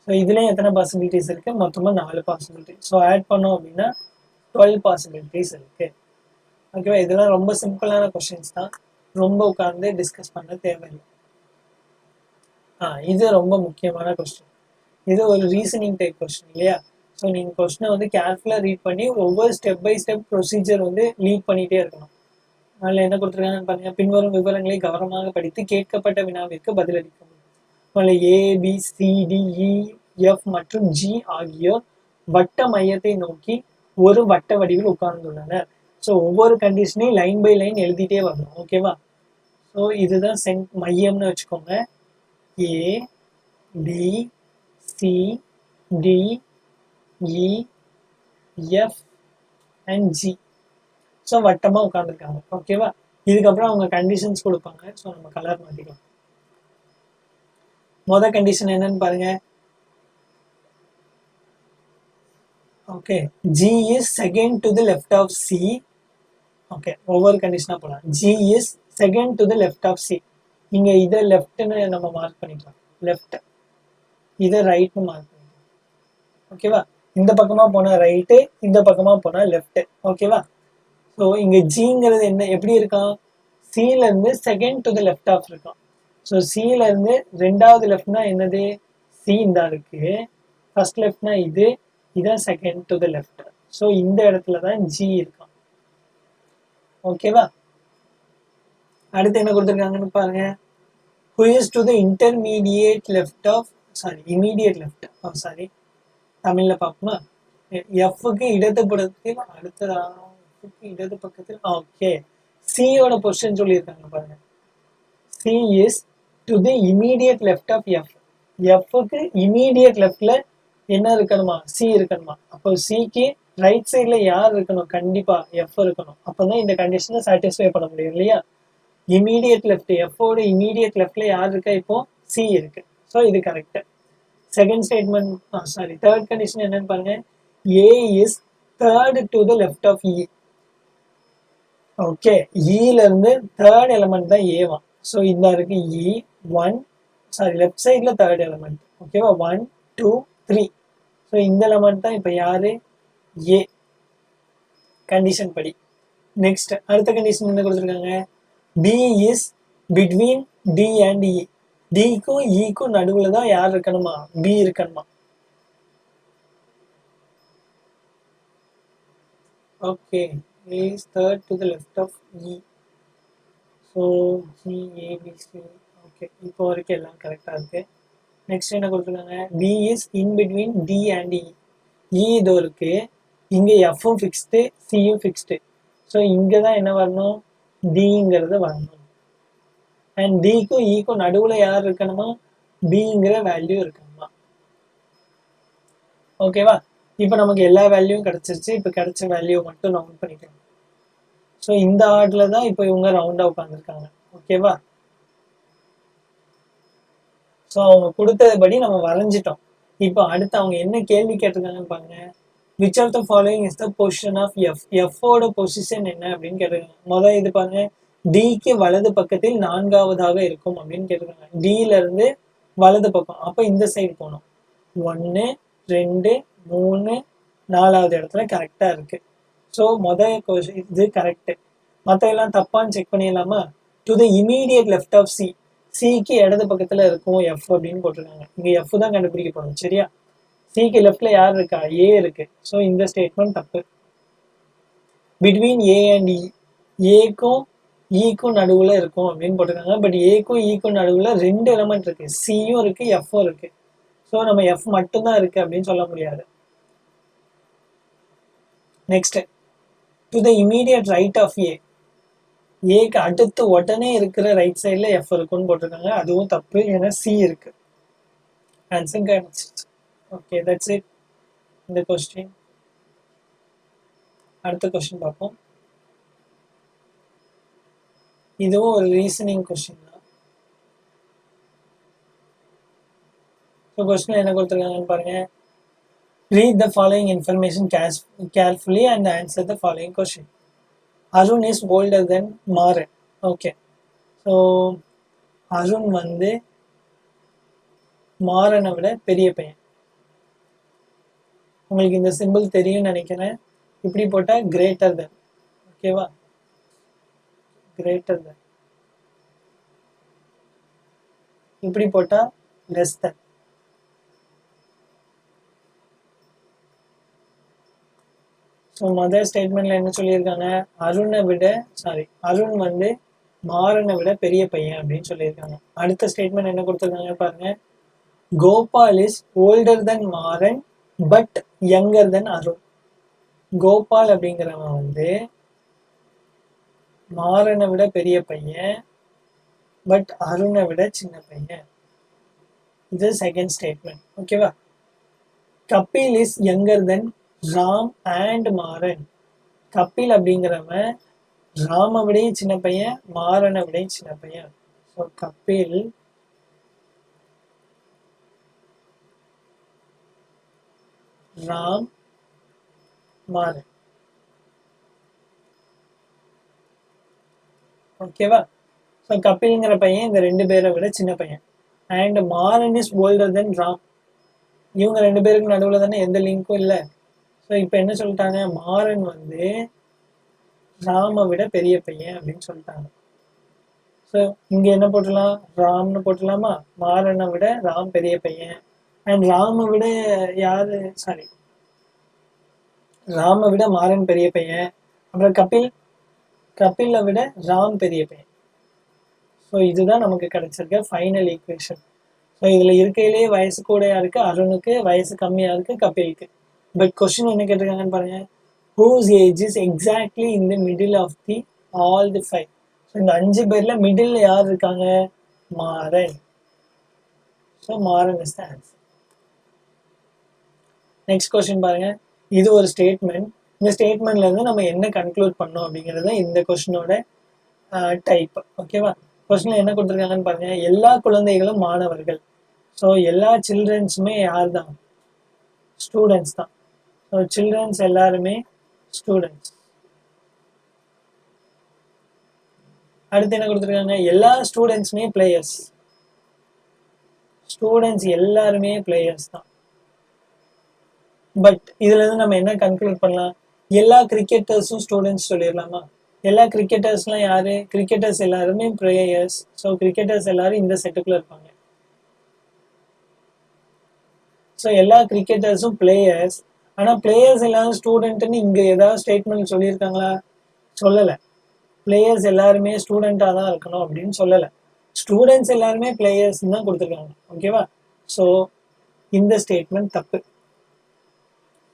Speaker 1: ஸோ இதுலேயும் எத்தனை பாசிபிலிட்டிஸ் இருக்கு? மொத்தமாக 4 பாசிபிலிட்டி. ஸோ ஆட் பண்ணோம் அப்படின்னா 12 பாசிபிலிட்டிஸ் இருக்கு, ஓகேவா. இதெல்லாம் ரொம்ப சிம்பிளான கொஸ்டின்ஸ் தான், ரொம்ப உட்கார்ந்து டிஸ்கஸ் பண்ண தேவையில்லை. இது ரொம்ப முக்கியமான கொஸ்டின். இது ஒரு ரீசனிங் டைப் கொஸ்டின் இல்லையா. ஸோ நீங்கள் கொஸ்டினை வந்து கேர்ஃபுல்லாக ரீட் பண்ணி ஒவ்வொரு ஸ்டெப் பை ஸ்டெப் ப்ரொசீஜர் வந்து லீட் பண்ணிகிட்டே இருக்கணும். அதில் என்ன கொடுத்துருக்காங்கன்னு பாருங்க. பின்வரும் விவரங்களை கவனமாக படித்து கேட்கப்பட்ட வினாவிற்கு பதிலளிக்கவும். அதில் ABCDEF மற்றும் G ஆகியோர் வட்ட மையத்தை நோக்கி ஒரு வட்ட வடிவில் உட்கார்ந்துள்ளனர். ஸோ ஒவ்வொரு கண்டிஷனையும் லைன் பை லைன் எழுதிட்டே வரணும், ஓகேவா. ஸோ இதுதான் மையம்னு வச்சுக்கோங்க. ABCDEF and G. ஸோ வட்டமாக உட்காந்துருக்காங்க, ஓகேவா. இதுக்கப்புறம் அவங்க கண்டிஷன்ஸ் கொடுப்பாங்க. ஸோ நம்ம கலர் மாற்றிக்கலாம். மொதல் கண்டிஷன் என்னன்னு பாருங்க. Okay, G is second to the left of C. Okay, ஒவ்வொரு கண்டிஷனாக போகலாம். G is second to the left of C. இங்கே இதை லெஃப்ட்னு நம்ம மார்க் பண்ணிக்கலாம், லெஃப்ட். இதை ரைட்னு மார்க் பண்ணிக்கலாம், ஓகேவா. இந்த பக்கமாக போனால் ரைட்டு, இந்த பக்கமாக போனால் லெஃப்ட், ஓகேவா. ஸோ இங்கே ஜிங்கிறது என்ன, எப்படி இருக்கான்? சிலேருந்து second to the left of இருக்கான். ஸோ சிலேருந்து ரெண்டாவது லெஃப்ட்னா என்னது? சி இந்த இருக்கு. ஃபர்ஸ்ட் லெஃப்ட்னா இது, இதான் second to the left. So இந்த இடத்துல தான் ஜி இருக்கான், ஓகேவா. அடுத்து என்ன கொடுத்துருக்காங்கன்னு பாருங்க. Who is to the intermediate left of, immediate left, தமிழ்ல பார்ப்போமா. எஃப்க்கு இடது பக்கத்தில் அடுத்ததா, இடது பக்கத்தில், ஓகே. சியோட பொசிஷன் சொல்லியிருக்காங்க பாருங்க. C is to the immediate left of F. எஃப்க்கு இமீடியட் லெஃப்ட்ல என்ன இருக்கணுமா? சி இருக்கணுமா. அப்போ சிக்கு ரைட் சைட்ல யார் இருக்கணும்? கண்டிப்பா எஃப் இருக்கணும். அப்பதான் இந்த கண்டிஷனை சாட்டிஸ்ஃபை பண்ண முடியும் இல்லையா. இமீடியட் லெஃப்ட், எஃப்ஓட இமீடியட் லெஃப்ட்ல யார் இருக்கா? இப்போ சி இருக்கு. ஸோ இது correct. Second statement, third condition என்னன்னு பாருங்க. A is third to the left of E. Okay, இல இருந்து தேர்ட் எலமெண்ட் தான் ஏவா. ஸோ இந்த இருக்கு இ ஒன், லெஃப்ட் சைட்ல தேர்ட் எலமெண்ட், ஓகேவா. 1 2 3. ஸோ இந்த எலமெண்ட் தான் இப்போ யாரு? ஏ, கண்டிஷன் படி. நெக்ஸ்ட் அடுத்த கண்டிஷன் என்ன கொடுத்துருக்காங்க? B is between D and E. டிக்கும் இக்கும் நடுவில் தான் யார் இருக்கணுமா? பி இருக்கணுமா. Okay, A is third to the left of E. So G, A, B, C. Okay, இப்போ வரைக்கும் எல்லாம் கரெக்டாக இருக்கு. நெக்ஸ்ட் என்ன கொடுத்துருக்காங்க? B is in between D and E. E இதோ இருக்கு, இங்கே எஃப்பும் ஃபிக்ஸ்டு, சியும் ஃபிக்ஸ்டு. ஸோ இங்கே தான் என்ன வரணும்? டிங்கிறது வரணும். அண்ட் டிக்கும் இக்கும் நடுவில் யார் இருக்கணுமா? பிங்கிற வேல்யூ இருக்கணுமா, ஓகேவா. இப்போ நமக்கு எல்லா வேல்யூவும் கிடைச்சிருச்சு. இப்போ கிடைச்ச வேல்யூ மட்டும் ரவுண்ட் பண்ணிக்கலாம். ஸோ இந்த ஆர்டர்ல தான் இப்போ இவங்க ரவுண்டாக உட்காந்துருக்காங்க, ஓகேவா. ஸோ அவங்க கொடுத்ததுபடி நம்ம வரைஞ்சிட்டோம். இப்போ அடுத்து அவங்க என்ன கேள்வி கேட்டிருக்காங்கன்னு பாருங்க. Which of the following is the position of F. எஃப்ஓட பொசிஷன் என்ன அப்படின்னு கேட்டிருக்காங்க. முதல் இது பாருங்க, டிக்கு வலது பக்கத்தில் 4ஆவதாக இருக்கும் அப்படின்னு கேட்டிருக்காங்க. டில இருந்து வலது பக்கம், அப்போ இந்த சைடு போகணும். 1 2 3 4வது இடத்துல கரெக்டாக இருக்கு. ஸோ இது கரெக்டு. மற்ற எல்லாம் தப்பான்னு செக் பண்ணிடலாமா? To the immediate left of C. சிக்கு இடது பக்கத்தில் இருக்கும் எஃப் அப்படின்னு போட்டிருக்காங்க. இங்கே எஃப் தான் கண்டுபிடிக்க போகணும், சரியா. சிக்கு லெஃப்ட்ல யார் இருக்கா? ஏ இருக்கு. ஸோ இந்த ஸ்டேட்மெண்ட் தப்பு. பிட்வீன் ஏ அண்ட் இ. ஏக்கும் ஈக்கும் நடுவுல இருக்கும் அப்படின்னு போட்டிருக்காங்க. பட் ஏக்கும் ஈக்கும் நடுவுல 2 எலமெண்ட் இருக்கு, சியும் இருக்கு எஃப்பும் இருக்கு. ஸோ நம்ம எஃப் மட்டும்தான் இருக்கு அப்படின்னு சொல்ல முடியாது. Next, to the immediate right of A, ஏக்கு அடுத்து உடனே இருக்கிற ரைட் சைட்ல எஃப் இருக்குன்னு போட்டிருக்காங்க. அதுவும் தப்பு, ஏன்னா சி இருக்கு. ஆன்சர் கிடைச்சிச்சு. ஓகே, தட்ஸ் இட் இந்த கொஸ்டின். அடுத்த கொஸ்டின் பார்ப்போம். இதுவும் ஒரு ரீசனிங் கொஸ்டின் தான். ஸோ கொஸ்டின் என்ன கொடுத்துருக்காங்கன்னு பாருங்க. Read the following information carefully and answer the following question. Arun is older than Maran. Okay. So, Arun வந்து மாறனை விட பெரிய பையன். உங்களுக்கு இந்த சிம்பிள் தெரியும்னு நினைக்கிறேன். இப்படி போட்டா கிரேட்டர் தென். ஓகேவா? Greater than. இப்படி போட்டா லெஸ் தென். ஸோ மதர் ஸ்டேட்மெண்ட்ல என்ன சொல்லியிருக்காங்க, அருண் வந்து மாறனை விட பெரிய பையன் அப்படின்னு சொல்லியிருக்காங்க. அடுத்த ஸ்டேட்மெண்ட் என்ன கொடுத்துருக்காங்க பாருங்க. Gopal is older than Maran but younger than Arun. Gopal அப்படிங்கிறவன் வந்து மாறனை விட பெரிய பையன் பட் அருணை விட சின்ன பையன். இது செகண்ட் ஸ்டேட்மெண்ட். ஓகேவா? Kapil is younger than Ram and Maran. Kapil அப்படிங்கிறவன் ராம விடையும் சின்ன பையன், மாறனை விடையும் சின்ன பையன். ஸோ கபில் ராம் மாறன். ஓகேவா? ஸோ கபில்ங்கிற பையன் இந்த 2 பேரை விட சின்ன பையன். அண்ட் மாறன் இஸ் ஓல்டர் தென் ராம். இவங்க 2 பேருக்கு நடுவில் தானே எந்த லிங்க்கும் இல்லை. ஸோ இப்போ என்ன சொல்லிட்டாங்க, மாறன் வந்து ராம விட பெரிய பையன் அப்படின்னு சொல்லிட்டாங்க. ஸோ இங்கே என்ன போட்டலாம், ராம்னு போட்டலாமா? மாறனை விட ராம் பெரிய பையன். அண்ட் ராம விட மாறன் பெரிய பையன். அப்புறம் கபிலை விட ராம் பெரிய பையன். ஸோ இதுதான் நமக்கு கிடைச்சிருக்க ஃபைனல் ஈக்குவேஷன். ஸோ இதில் இருக்கையிலேயே வயசு கூடயா இருக்கு, அருணுக்கு வயசு கம்மியா இருக்கு கபிலுக்கு. பட் கொஸ்டின் என்ன கேட்டிருக்காங்கன்னு பாருங்க. whose age is exactly in the middle of all the 5. So இந்த 5 பேர்ல மிடில் யார் இருக்காங்க, Maran. So Maran is the answer. Next question பாருங்க. இது ஒரு ஸ்டேட்மெண்ட். இந்த ஸ்டேட்மெண்ட்ல இருந்து நம்ம என்ன கன்க்ளூட் பண்ணோம் அப்படிங்கிறது இந்த கொஸ்டினோட டைப். ஓகேவா? கொஸ்டின்ல என்ன கொடுத்துருக்காங்கன்னு பாருங்க. எல்லா குழந்தைகளும் மாணவர்கள். ஸோ எல்லா சில்ட்ரன்ஸுமே யார் தான், ஸ்டூடெண்ட்ஸ் தான். ஸோ சில்ட்ரன்ஸ் எல்லாருமே ஸ்டூடெண்ட்ஸ். அடுத்து என்ன கொடுத்துருக்காங்க, எல்லா ஸ்டூடெண்ட்ஸுமே பிளேயர்ஸ். ஸ்டூடெண்ட்ஸ் எல்லாருமே பிளேயர்ஸ் தான். பட் இதுல இருந்து நம்ம என்ன கன்க்ளூட் பண்ணலாம், எல்லா கிரிக்கெட்டர்ஸும் ஸ்டூடெண்ட்ஸ் சொல்லிடலாமா? எல்லா கிரிக்கெட்டர்ஸ்லாம் யாரு, கிரிக்கெட்டர்ஸ் எல்லாருமே பிளேயர்ஸ். ஸோ கிரிக்கெட்டர்ஸ் எல்லாரும் இந்த செட்டுக்குள்ள இருப்பாங்க. ஸோ எல்லா கிரிக்கெட்டர்ஸும் பிளேயர்ஸ். ஆனால் பிளேயர்ஸ் எல்லாரும் ஸ்டூடெண்ட்னு இங்கே ஏதாவது ஸ்டேட்மெண்ட் சொல்லியிருக்காங்களா? சொல்லலை. பிளேயர்ஸ் எல்லாருமே ஸ்டூடெண்ட்டாக தான் இருக்கணும் அப்படின்னு சொல்லலை. ஸ்டூடெண்ட்ஸ் எல்லாருமே பிளேயர்ஸ் தான் கொடுத்துருக்காங்க. ஓகேவா? ஸோ இந்த ஸ்டேட்மெண்ட் தப்பு.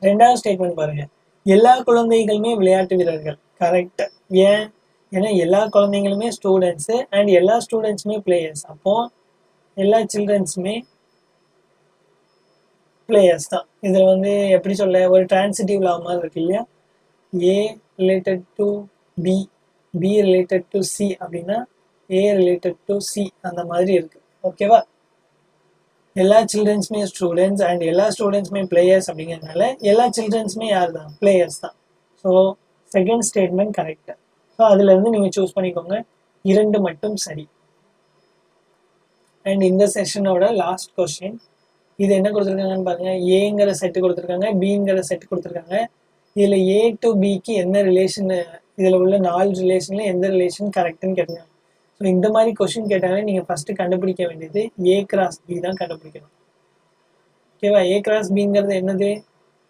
Speaker 1: ரெண்டாவது ஸ்டேட்மெண்ட் பாருங்க. எல்லா குழந்தைகளுமே விளையாட்டு வீரர்கள். கரெக்ட். ஏன்னா எல்லா குழந்தைங்களுமே ஸ்டூடெண்ட்ஸு அண்ட் எல்லா ஸ்டூடெண்ட்ஸுமே பிளேயர்ஸ். அப்போ எல்லா சில்ட்ரன்ஸுமே பிளேயர்ஸ் தான். இதில் வந்து எப்படி சொல்ல, ஒரு டிரான்சிட்டிவ் லா மாதிரி இருக்கு இல்லையா? A related to B, B related to C அப்படின்னா ஏ ரிலேட்டட் டு சி, அந்த மாதிரி இருக்கு. ஓகேவா? எல்லா சில்ட்ரன்ஸுமே ஸ்டூடெண்ட்ஸ் அண்ட் எல்லா ஸ்டூடெண்ட்ஸுமே பிளேயர்ஸ் அப்படிங்கிறதுனால எல்லா சில்ட்ரன்ஸுமே யார் தான், பிளேயர்ஸ் தான். So second statement correct. So அதுல இருந்து நீங்க சூஸ் பண்ணிக்கோங்க, 2 மட்டும் சரி. அண்ட் இந்த செஷனோட லாஸ்ட் கொஸ்டின். இது என்ன கொடுத்துருக்காங்கன்னு பாருங்க. ஏங்கிற செட்டு கொடுத்துருக்காங்க, பிங்கிற செட்டு கொடுத்துருக்காங்க. இதுல ஏ டு பிக்கு என்ன ரிலேஷன், இதுல உள்ள 4 ரிலேஷன்ல எந்த ரிலேஷன் கரெக்ட்னு கேட்டாங்க. ஸோ இந்த மாதிரி கொஸ்டின் கேட்டாலே நீங்க ஃபர்ஸ்ட் கண்டுபிடிக்க வேண்டியது ஏ கிராஸ் பி தான் கண்டுபிடிக்கணும். ஓகேவா? ஏ கிராஸ் பிங்கிறது என்னது,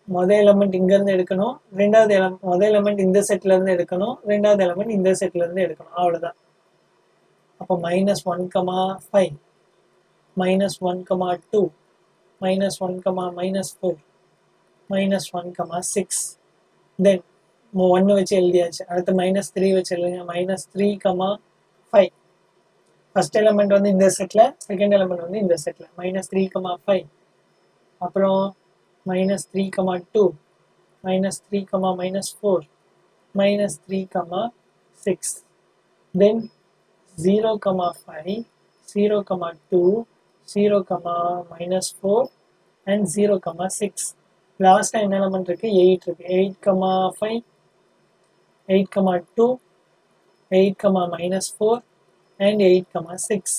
Speaker 1: முதல் எலமெண்ட் இங்கேருந்து எடுக்கணும், ரெண்டாவது முதல் எலமெண்ட் இந்த செட்லேருந்து எடுக்கணும், ரெண்டாவது எலமெண்ட் இந்த செட்லேருந்து எடுக்கணும், அவ்வளோதான். அப்போ -1,5, -1,2, -1, -4, -1, தென் 1 வச்சு எழுதியாச்சு. அடுத்து -3 வச்சு எழுதுங்க. -3, 5. ஃபர்ஸ்ட் எலமெண்ட் வந்து இந்த செட்டில், செகண்ட் எலமெண்ட் வந்து இந்த செட்டில். -3, 5. அப்புறம் -3, 2, -3, -4, -3, 6. தென் 0, 5, 0, 2, 0, -4 and 0, 6. லாஸ்ட் என்ன எலமெண்ட் இருக்கு? 8 இருக்கு. 8, 5, 8, 2, 8, -4 and 8, 6.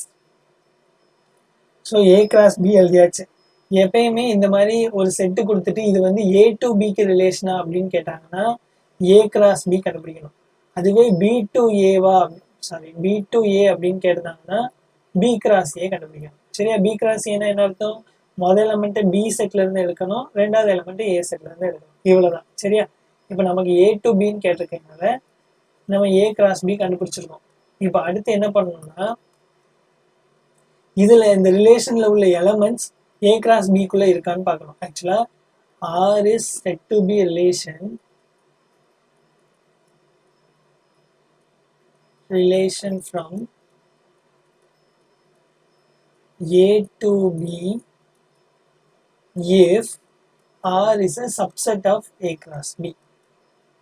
Speaker 1: So A cross B எழுதியாச்சு. எப்பயுமே இந்த மாதிரி ஒரு செட்டு கொடுத்துட்டு இது வந்து A to Bக்கு ரிலேஷனா அப்படின்னு கேட்டாங்கன்னா A கிராஸ் B கண்டுபிடிக்கணும். அதுவே B to Aவா, B to A அப்படின்னு கேட்டாங்கன்னா B கிராஸ் A கண்டுபிடிக்கணும். சரியா? B கிராஸ் Aனா என்ன அர்த்தம்? முதல் எலமெண்ட்டை B செட்ல இருந்து எடுக்கணும், ரெண்டாவது எலமெண்ட்டை A செட்ல இருந்து எடுக்கணும். இவ்வளவுதான். சரியா? இப்போ நமக்கு A to Bன்னு கேட்டிருக்கனால நம்ம A கிராஸ் B கண்டுபிடிச்சிருக்கோம். இப்போ அடுத்து என்ன பண்ணணும்னா இதுல இந்த ரிலேஷன்ல உள்ள எலமெண்ட்ஸ் A கிராஸ் B குள்ள இருக்கான்னு பார்க்கணும். ஆக்சுவலா R is said to be relation from A to B if R is a subset of A cross B.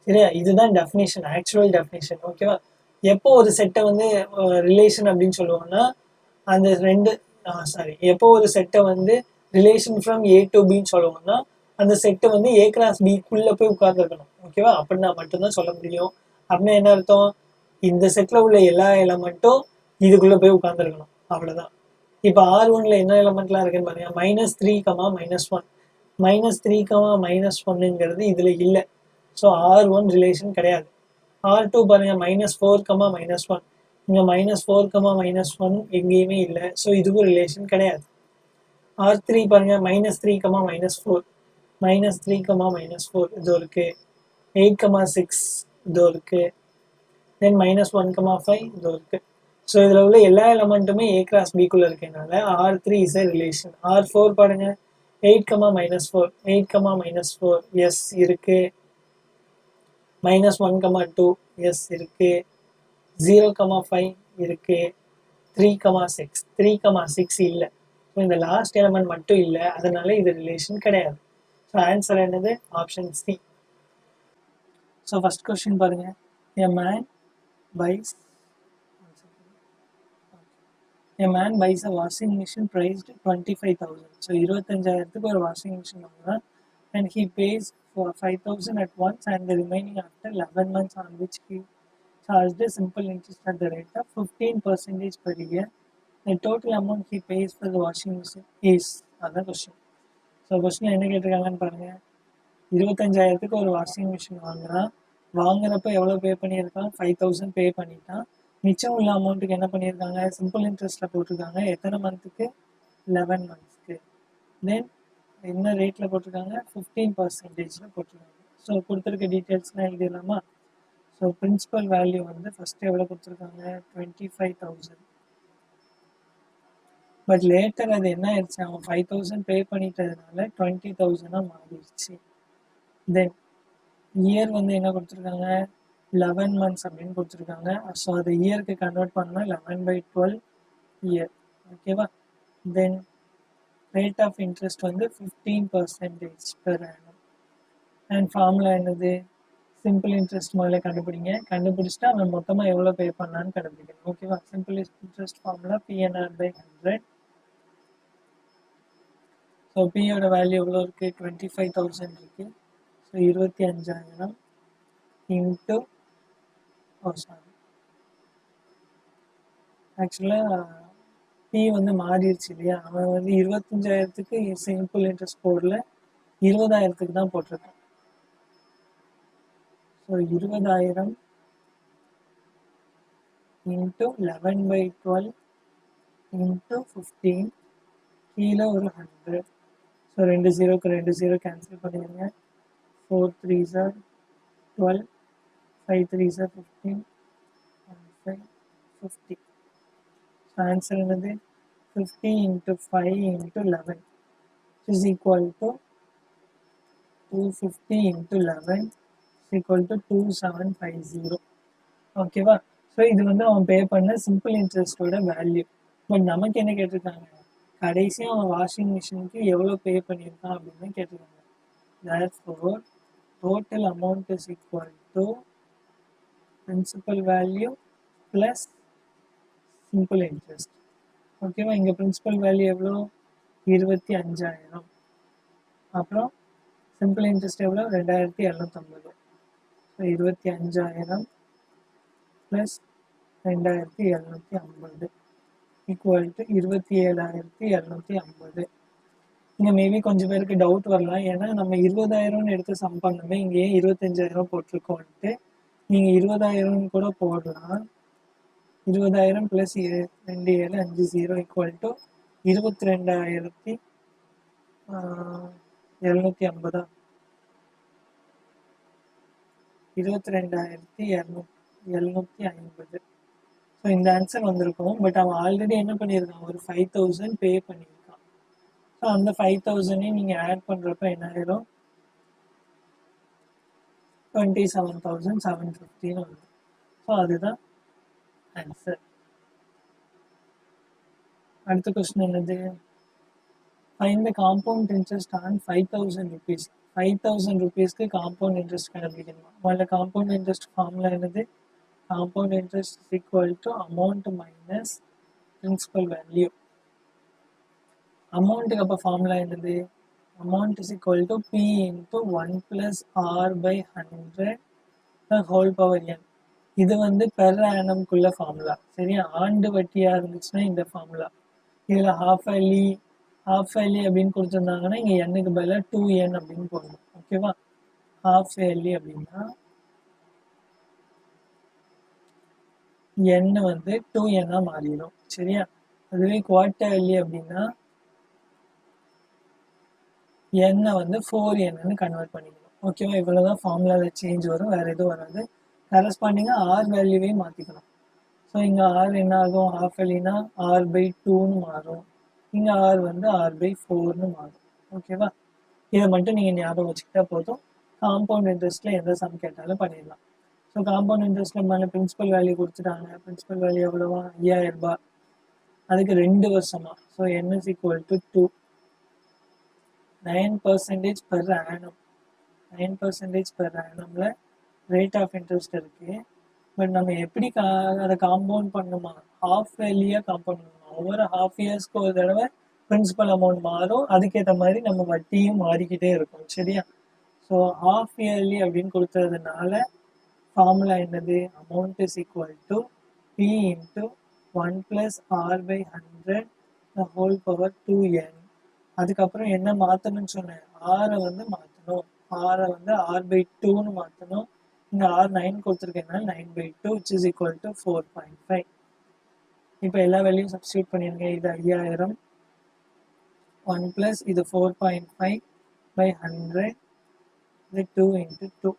Speaker 1: சரியா? இதுதான் டெஃபினேஷன், ஆக்சுவல் டெஃபினேஷன். ஓகேவா? எப்போ ஒரு செட்டை வந்து ரிலேஷன் அப்படின்னு சொல்லுவோம்னா அந்த எப்போ ஒரு செட்டை வந்து ரிலேஷன் ஃப்ரம் A to Bன்னு சொல்லுவோம்னா அந்த செட்டை வந்து A கிராஸ் Bக்குள்ள போய் உட்கார்ந்துருக்கணும். ஓகேவா? அப்படின்னா மட்டும்தான் சொல்ல முடியும். அப்படின்னா என்ன அர்த்தம்? இந்த செட்ல உள்ள எல்லா எலமெண்ட்டும் இதுக்குள்ள போய் உட்கார்ந்துருக்கணும். அவ்வளவுதான். இப்போ R1ல என்ன எலமெண்ட்லாம் இருக்குன்னு பாருங்க. -3, -1. -3, -1ங்கிறது இதுல இல்லை. ஸோ R1 ரிலேஷன் கிடையாது. R2 பாருங்க -4, -1. இங்க -4, -1 எங்கேயுமே இல்லை. ஸோ இதுக்கும் ரிலேஷன் கிடையாது. R3 பாருங்க -3, -4. -3, -4 இதோ இருக்கு. 8, 6 இதோ இருக்கு. தென் -1, 5 இதோ இருக்கு. ஸோ இதில் உள்ள எல்லா எலமெண்ட்டுமே A கிராஸ் Bக்குள்ள இருக்கனால R3 is a relation. R4 பாருங்க 8, -4. 8, -4 எஸ் இருக்கு. -1, 2 எஸ் இருக்கு. 0, 5 இருக்கு. 3, 6. 3, 6 இல்லை. ஸோ இந்த லாஸ்ட் எலமெண்ட் மட்டும் இல்லை, அதனால இது ரிலேஷன் கிடையாது. ஸோ ஆன்சர் என்னது? Option C. So first question பாருங்க. A man buys a washing machine priced 25,000. ஸோ 25,000க்கு ஒரு வாஷிங் மிஷின் வாங்குறான். And he pays for 5,000 at once and the remaining after 11 months, on which he charged a simple interest at the rate of 15% per year. The total amount he pays for the washing machine is, அதான் question. So question என்ன கேட்டிருக்காங்கன்னு பாருங்க. 25,000க்கு ஒரு washing machine வாங்குறப்ப எவ்வளோ பே பண்ணியிருக்கான்? 5,000 பே பண்ணிட்டான். மிச்சம் உள்ள அமௌண்ட்டுக்கு என்ன பண்ணியிருக்காங்க? சிம்பிள் இன்ட்ரெஸ்ட்ல போட்டிருக்காங்க. எத்தனை மந்த்துக்கு? 11 மந்த்ஸ்க்கு. தென் என்ன ரேட்ல போட்டிருக்காங்க? 15%ல போட்டிருக்காங்க. ஸோ கொடுத்துருக்க டீட்டெயில்ஸ்லாம் எழுதிடலாமா? ஸோ பிரின்சிபல் வேல்யூ வந்து ஃபர்ஸ்ட் எவ்வளோ கொடுத்துருக்காங்க? 25,000. பட் லேட்டர் அது என்ன ஆயிடுச்சு? அவன் 5,000 பே பண்ணிட்டதுனால 20,000 மாறிடுச்சு. தென் இயர் வந்து என்ன கொடுத்துருக்காங்க? 11 months அப்படின்னு கொடுத்துருக்காங்க. ஸோ அதை இயருக்கு கன்வெர்ட் பண்ணால் 11/12 இயர். ஓகேவா? தென் ரேட் ஆஃப் இன்ட்ரெஸ்ட் வந்து 15% பெர் ஆனம். அண்ட் ஃபார்முலா என்னது? சிம்பிள் இன்ட்ரெஸ்ட் முதல்ல கண்டுபிடிங்க. கண்டுபிடிச்சிட்டு அவன் மொத்தமாக எவ்வளோ பே பண்ணான்னு கண்டுபிடிக்கணும். ஓகேவா? Simple interest formula PNR/100. So பியோட வேல்யூ எவ்வளோ இருக்கு? 25,000 இருக்கு. ஸோ 25,000 இன்ட்டு ஆக்சுவலாக பி வந்து மாறிடுச்சு இல்லையா? அவன் வந்து 25,000க்கு சிம்பிள் இன்ட்ரெஸ்ட் போடல, 20,000க்கு தான் போட்டிருக்கான். ஸோ 20,000 இன்ட்டு 11/12 இன்ட்டு 15 கீழே ஒரு 100. ஸோ 2 0க்கு 2 0 கேன்சல் பண்ணிடுங்க. 4 3s are 12, 5 3s are 15, 5 50. So answer என்னது 50 into 5 into 11 is equal to 250 into 11 is equal to 2750. ஓகேவா? ஸோ இது வந்து அவன் பே பண்ண சிம்பிள் இன்ட்ரெஸ்டோட வேல்யூ. பட் நமக்கு என்ன கேட்டிருக்காங்க, கடைசியாக அவன் வாஷிங் மிஷினுக்கு எவ்வளோ பே பண்ணியிருக்கான் அப்படின்னு கேட்டிருக்காங்க. Therefore, total amount is equal to principal value plus simple interest. ஓகேவா? இங்கே பிரின்சிபல் வேல்யூ எவ்வளோ 25,000. அப்புறம் சிம்பிள் இன்ட்ரெஸ்ட் எவ்வளோ 2750. So 25,000 plus 2750 equal to 27,250. இங்கே மேபி கொஞ்சம் பேருக்கு டவுட் வரலாம், ஏன்னா நம்ம 20,000 எடுத்து சம் பண்ணணுமே, இங்கே ஏன் 25,000 போட்டிருக்கோன்ட்டு. நீங்கள் 20,000 கூட போடலாம். 20,000 ப்ளஸ் 2750 ஈக்குவல் டு 22,750. 22,750. ஸோ இந்த ஆன்சர் வந்திருக்கும். பட் அவன் ஆல்ரெடி என்ன பண்ணியிருக்கான், ஒரு 5,000 பே பண்ணியிருக்கான். ஸோ அந்த 5,000 நீங்கள் ஆட் பண்ணுறப்ப என்ன ஆயிரும், 27,750 வரும். ஸோ அதுதான் ஆன்சர். அடுத்த கொஸ்டின் என்னது, find the compound interest on 5,000 rupees. 5,000 rupeesக்கு காம்பவுண்ட் இன்ட்ரெஸ்ட் கண்டுபிடிக்கணுமா? முதல்ல காம்பவுண்ட் இன்ட்ரெஸ்ட் ஃபார்முலா என்னது, compound interest is equal to amount minus principal value. Amount அப்ப formula என்னது, amount is equal to P into 1 plus R by 100 the whole power n. இது வந்து per annum குள்ள formula. சரியா? ஆண்டு வட்டியா இருந்துச்சுன்னா இந்த ஃபார்முலா. இதில் half yearly அப்படின்னு கொடுத்துருந்தாங்கன்னா இங்கே என்னுக்கு பதிலாக 2n அப்படின்னு போடணும். ஓகேவா? half yearly அப்படின்னா n வந்து 2n மாறிடும். சரியா? அதுவே குவார்டர்லி அப்படின்னா n வந்து 4n கன்வெர்ட் பண்ணிக்கணும். ஓகேவா? இவ்வளோதான் ஃபார்முலாவில் சேஞ்ச் வரும், வேறு எதுவும் வராது. கரஸ்பாண்டிங்காக ஆர் வேல்யூவே மாற்றிக்கணும். ஸோ இங்கே ஆர் என்ன ஆகும், ஹாஃப் எல்லினா ஆர் பை 2ன்னு மாறும், இங்கே ஆர் வந்து ஆர் பை 4ன்னு மாறும். ஓகேவா? இதை மட்டும் நீங்கள் ஞாபகம் வச்சுக்கிட்டா போதும். காம்பவுண்ட் இன்ட்ரெஸ்ட்டில் எந்த சம் கேட்டாலும் பண்ணிடலாம். ஸோ காம்பவுண்ட் இன்ட்ரெஸ்ட்டில் மேலே பிரின்சிபல் வேல்யூ கொடுத்துட்டாங்க. பிரின்சிபல் வேல்யூ எவ்வளோவா, 5,000 ரூபாய். அதுக்கு 2 வருஷமா. So n is equal to 2. 9% per annum. 9% per annumல ரேட் ஆஃப் இன்ட்ரெஸ்ட் இருக்குது. பட் நம்ம எப்படி அதை காம்பவுண்ட் பண்ணுமா, ஹாஃப் இயர்லியாக காம்பவுண்ட் பண்ணணும். ஒவ்வொரு ஹாஃப் இயர்ஸ்க்கு ஒரு தடவை பிரின்சிபல் அமௌண்ட் மாறும், அதுக்கேற்ற மாதிரி நம்ம வட்டியும் மாறிக்கிட்டே இருக்கும். சரியா? ஸோ ஹாஃப் இயர்லி அப்படின்னு கொடுத்ததுனால ஃபார்முலா என்னது, amount is equal to P into 1 + R by 100 the whole power 2n. அதுக்கப்புறம் என்ன மாற்றணும்னு சொன்னேன், ஆரை வந்து மாற்றணும். ஆரை வந்து R by 2ன்னு மாற்றணும். இங்கே R 9 கொடுத்துருக்கேன்னா 9/2 which is equal to 4.5. இப்போ எல்லா வேல்யூயும் சப்ஸ்டியூட் பண்ணிடுங்க. இது 5,000 1 + இது 4.5 by 100 இது 2 into 2.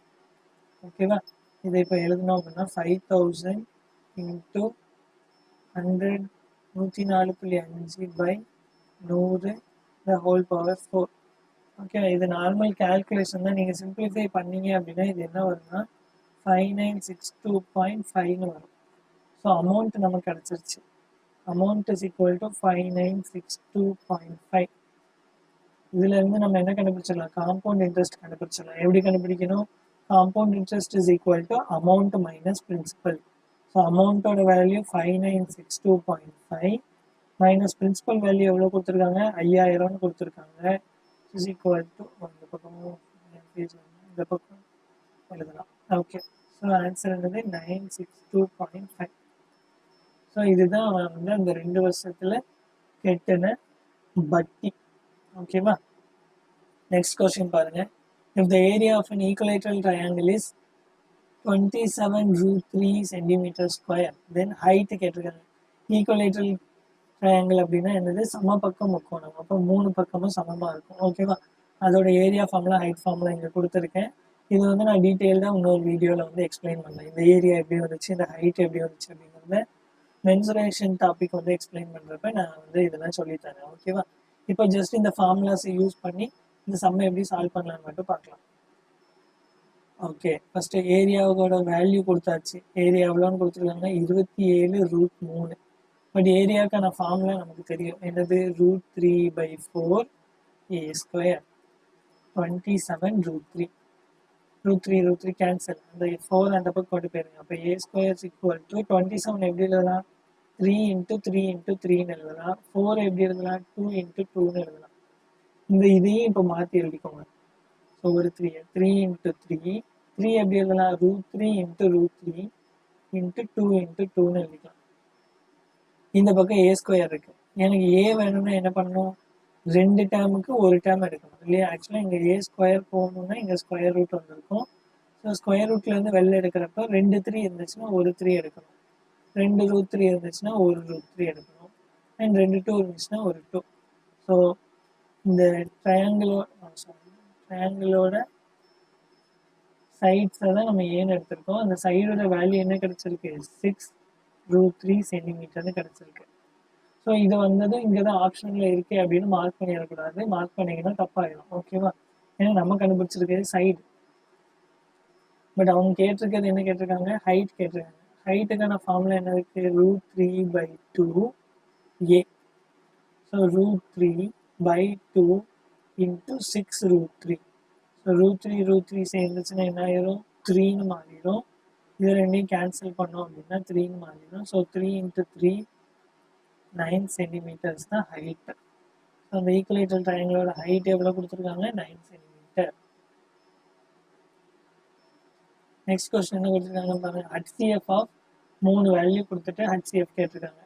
Speaker 1: ஓகேவா? இதை இப்போ எழுதணும் அப்படின்னா 5,000 into 100 104.5 by 100 the whole power 4. Okay, இது நார்மல் கேல்குலேஷன் தான். நீங்கள் சிம்பிளிஃபை பண்ணீங்க அப்படின்னா இது என்ன வரும்னா 5962.5ன்னு வரும். ஸோ அமௌண்ட் நமக்கு கிடச்சிருச்சு. Amount is equal to 5962.5. இதுலேருந்து நம்ம என்ன கண்டுபிடிச்சிடலாம், காம்பவுண்ட் இன்ட்ரெஸ்ட் கண்டுபிடிச்சிடலாம். எப்படி கண்டுபிடிக்கணும், compound interest is equal to amount minus principal. So அமௌண்ட்டோட வேல்யூ 5962.5 மைனஸ் பிரின்சிபல் வேல்யூ எவ்வளோ கொடுத்துருக்காங்க, 5,000 கொடுத்துருக்காங்க. இஸ் ஈக்குவல் டு இந்த பக்கம் இந்த பக்கம் எழுதலாம். ஓகே, ஸோ ஆன்சர் என்னது 962.5. ஸோ இதுதான் அவன் வந்து அந்த 2 வருஷத்தில் கெட்டின வட்டி. ஓகேவா? நெக்ஸ்ட் கொஸ்டின் பாருங்க. If the area of an equilateral triangle is 27√3 centimeter square, then height கேட்டிருக்காங்க. ஈக்குவலேட்டரல் ட்ரையாங்கிள் அப்படின்னா என்னது, சமபக்க முக்கோணம். அப்போ 3 பக்கமும் சமமாக இருக்கும். ஓகேவா? அதோட ஏரியா ஃபார்முலா ஹைட் ஃபார்முலா இங்கே கொடுத்துருக்கேன். இது வந்து நான் டீட்டெயில்டாக இன்னொரு வீடியோவில் வந்து எக்ஸ்பிளைன் பண்ணேன். இந்த ஏரியா எப்படி வந்துச்சு, இந்த ஹைட் எப்படி வந்துச்சு அப்படிங்கிறத மென்சுரேஷன் டாபிக் வந்து எக்ஸ்பிளைன் பண்ணுறப்ப நான் வந்து இதெல்லாம் சொல்லித்தரேன். ஓகேவா? இப்போ ஜஸ்ட் இந்த ஃபார்முலாஸை யூஸ் பண்ணி இந்த சம்மை எப்படி சால்வ் பண்ணலான்னு மட்டும் பார்க்கலாம். ஓகே, ஃபர்ஸ்ட் ஏரியாவோட வேல்யூ கொடுத்தாச்சு. ஏரியா எவ்வளோன்னு கொடுத்துருக்காங்க, 27√3. பட் ஏரியாவுக்கான ஃபார்முலா நமக்கு தெரியும். என்னது, √3/4 a². 27√3. √3 கேன்சல், அந்த 4 அந்த பக்கம் கொண்டு போயிருங்க. அப்போ a² = 27 எப்படி எழுதலாம், 3 × 3 × 3ன்னு எழுதலாம். 4 எப்படி எழுதலாம், 2 × 2ன்னு எழுதலாம். இந்த இதையும் இப்போ மாற்றி எழுதிக்கோங்க. ஸோ ஒரு 3 × 3 3 எப்படி எழுதலாம், √3 × √3 × 2 × 2ன்னு எழுதிக்கலாம். இந்த பக்கம் a² இருக்கு. எனக்கு a வேணும்னா என்ன பண்ணணும், 2 டேர்முக்கு ஒரு டேர்ம் எடுக்கணும் இல்லையா. ஆக்சுவலாக இங்கே a² போகணும்னா இங்கே ஸ்கொயர் ரூட் வந்திருக்கும். ஸோ ஸ்கொயர் ரூட்லேருந்து வெளில எடுக்கிறப்ப 2 3 இருந்துச்சுன்னா ஒரு 3 எடுக்கணும், 2 √3 இருந்துச்சுன்னா ஒரு √3 எடுக்கணும், அண்ட் 2 2 இருந்துச்சுன்னா ஒரு 2. ஸோ இந்த ட்ரையாங்கிளோட சைட்ஸை தான் நம்ம ஏன்னு எடுத்திருக்கோம். அந்த சைடோட வேல்யூ என்ன கிடைச்சிருக்கு, 6√3 சென்டிமீட்டர்னு கிடைச்சிருக்கு. ஸோ இது வந்ததும் இங்கே தான் ஆப்ஷனில் இருக்கு அப்படின்னு மார்க் பண்ணிடக்கூடாது. மார்க் பண்ணிங்கன்னா தப்பாயிடும். ஓகேவா? ஏன்னா நம்ம கண்டுபிடிச்சிருக்கிறது சைடு. பட் அவங்க கேட்டிருக்கிறது என்ன கேட்டிருக்காங்க, ஹைட் கேட்டிருக்காங்க. ஹைட்டுக்கான ஃபார்முலா என்ன இருக்கு, √3/2 a. ஸோ √3/2 × 6√3. ஸோ √3 சேர்ந்துச்சுன்னா என்ன ஆயிரும், 3ன்னு மாறிடும். இது ரெண்டையும் கேன்சல் பண்ணோம் அப்படின்னா 3ன்னு மாறிடும். ஸோ 3 × 3 9 சென்டிமீட்டர்ஸ் தான் ஹைட். ஸோ அந்த ஈக்குவலேட்டர் ட்ரையாங்கிளோட ஹைட் எவ்வளோ கொடுத்துருக்காங்க, 9 சென்டிமீட்டர். நெக்ஸ்ட் கொஸ்டின் என்ன கொடுத்துருக்காங்க பாருங்க, HCF ஆஃப் 3 வேல்யூ கொடுத்துட்டு HCF கேட்டிருக்காங்க.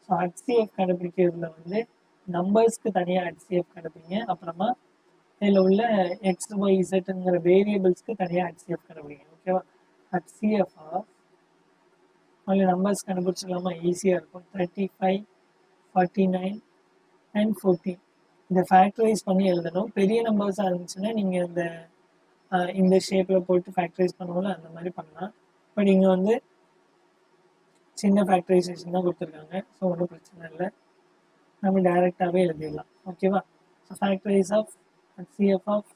Speaker 1: ஸோ HCF கண்டுபிடிக்கிறதுல வந்து நம்பர்ஸ்க்கு தனியாக HCF கண்டுபிடிங்க, அப்புறமா இதில் உள்ள XYZங்கிற வேரியபிள்ஸ்க்கு தனியாக HCF கண்டுபிடிங்க. ஓகேவா? HCF ஆஃப் அதில் நம்பர்ஸ் கண்டுபிடிச்சிடலாமா, ஈஸியாக இருக்கும். 35, 49 அண்ட் 14. இதை ஃபேக்டரைஸ் பண்ணி எழுதணும். பெரிய நம்பர்ஸாக இருந்துச்சுன்னா நீங்கள் இந்த ஷேப்பில் போட்டு ஃபேக்டரைஸ் பண்ணுவோம்ல, அந்த மாதிரி பண்ணலாம். பட் இங்கே வந்து சின்ன ஃபேக்டரைசேஷன் தான் கொடுத்துருக்காங்க. ஸோ ஒன்றும் பிரச்சனை இல்லை, நம்ம டைரெக்டாகவே எழுதிடலாம். ஓகேவா? So factorise of HCF of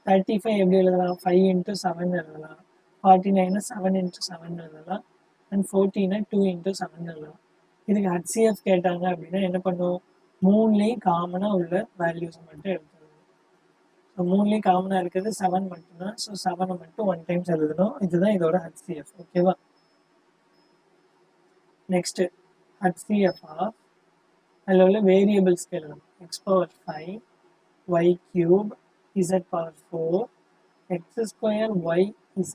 Speaker 1: 35 எப்படி எழுதலாம், 5 × 7 எழுதலாம். 49 7 × 7 எழுதலாம். அண்ட் 14 2 × 7 எழுதலாம். இதுக்கு HCF கேட்டாங்க அப்படின்னா என்ன பண்ணுவோம், 3லேயும் காமனாக உள்ள வேல்யூஸை மட்டும் எடுத்துக்கணும். ஸோ 3லேயும் காமனாக இருக்கிறது 7 மட்டும்தான். ஸோ 7 மட்டும் 1 டைம்ஸ் எழுதணும். இதுதான் இதோட HCF. ஓகேவா? நெக்ஸ்ட் HCF ஆஃப் அதில் உள்ள வேரியபிள்ஸ்க்கு எழுதணும். x⁵, y³ z⁴, x² yz³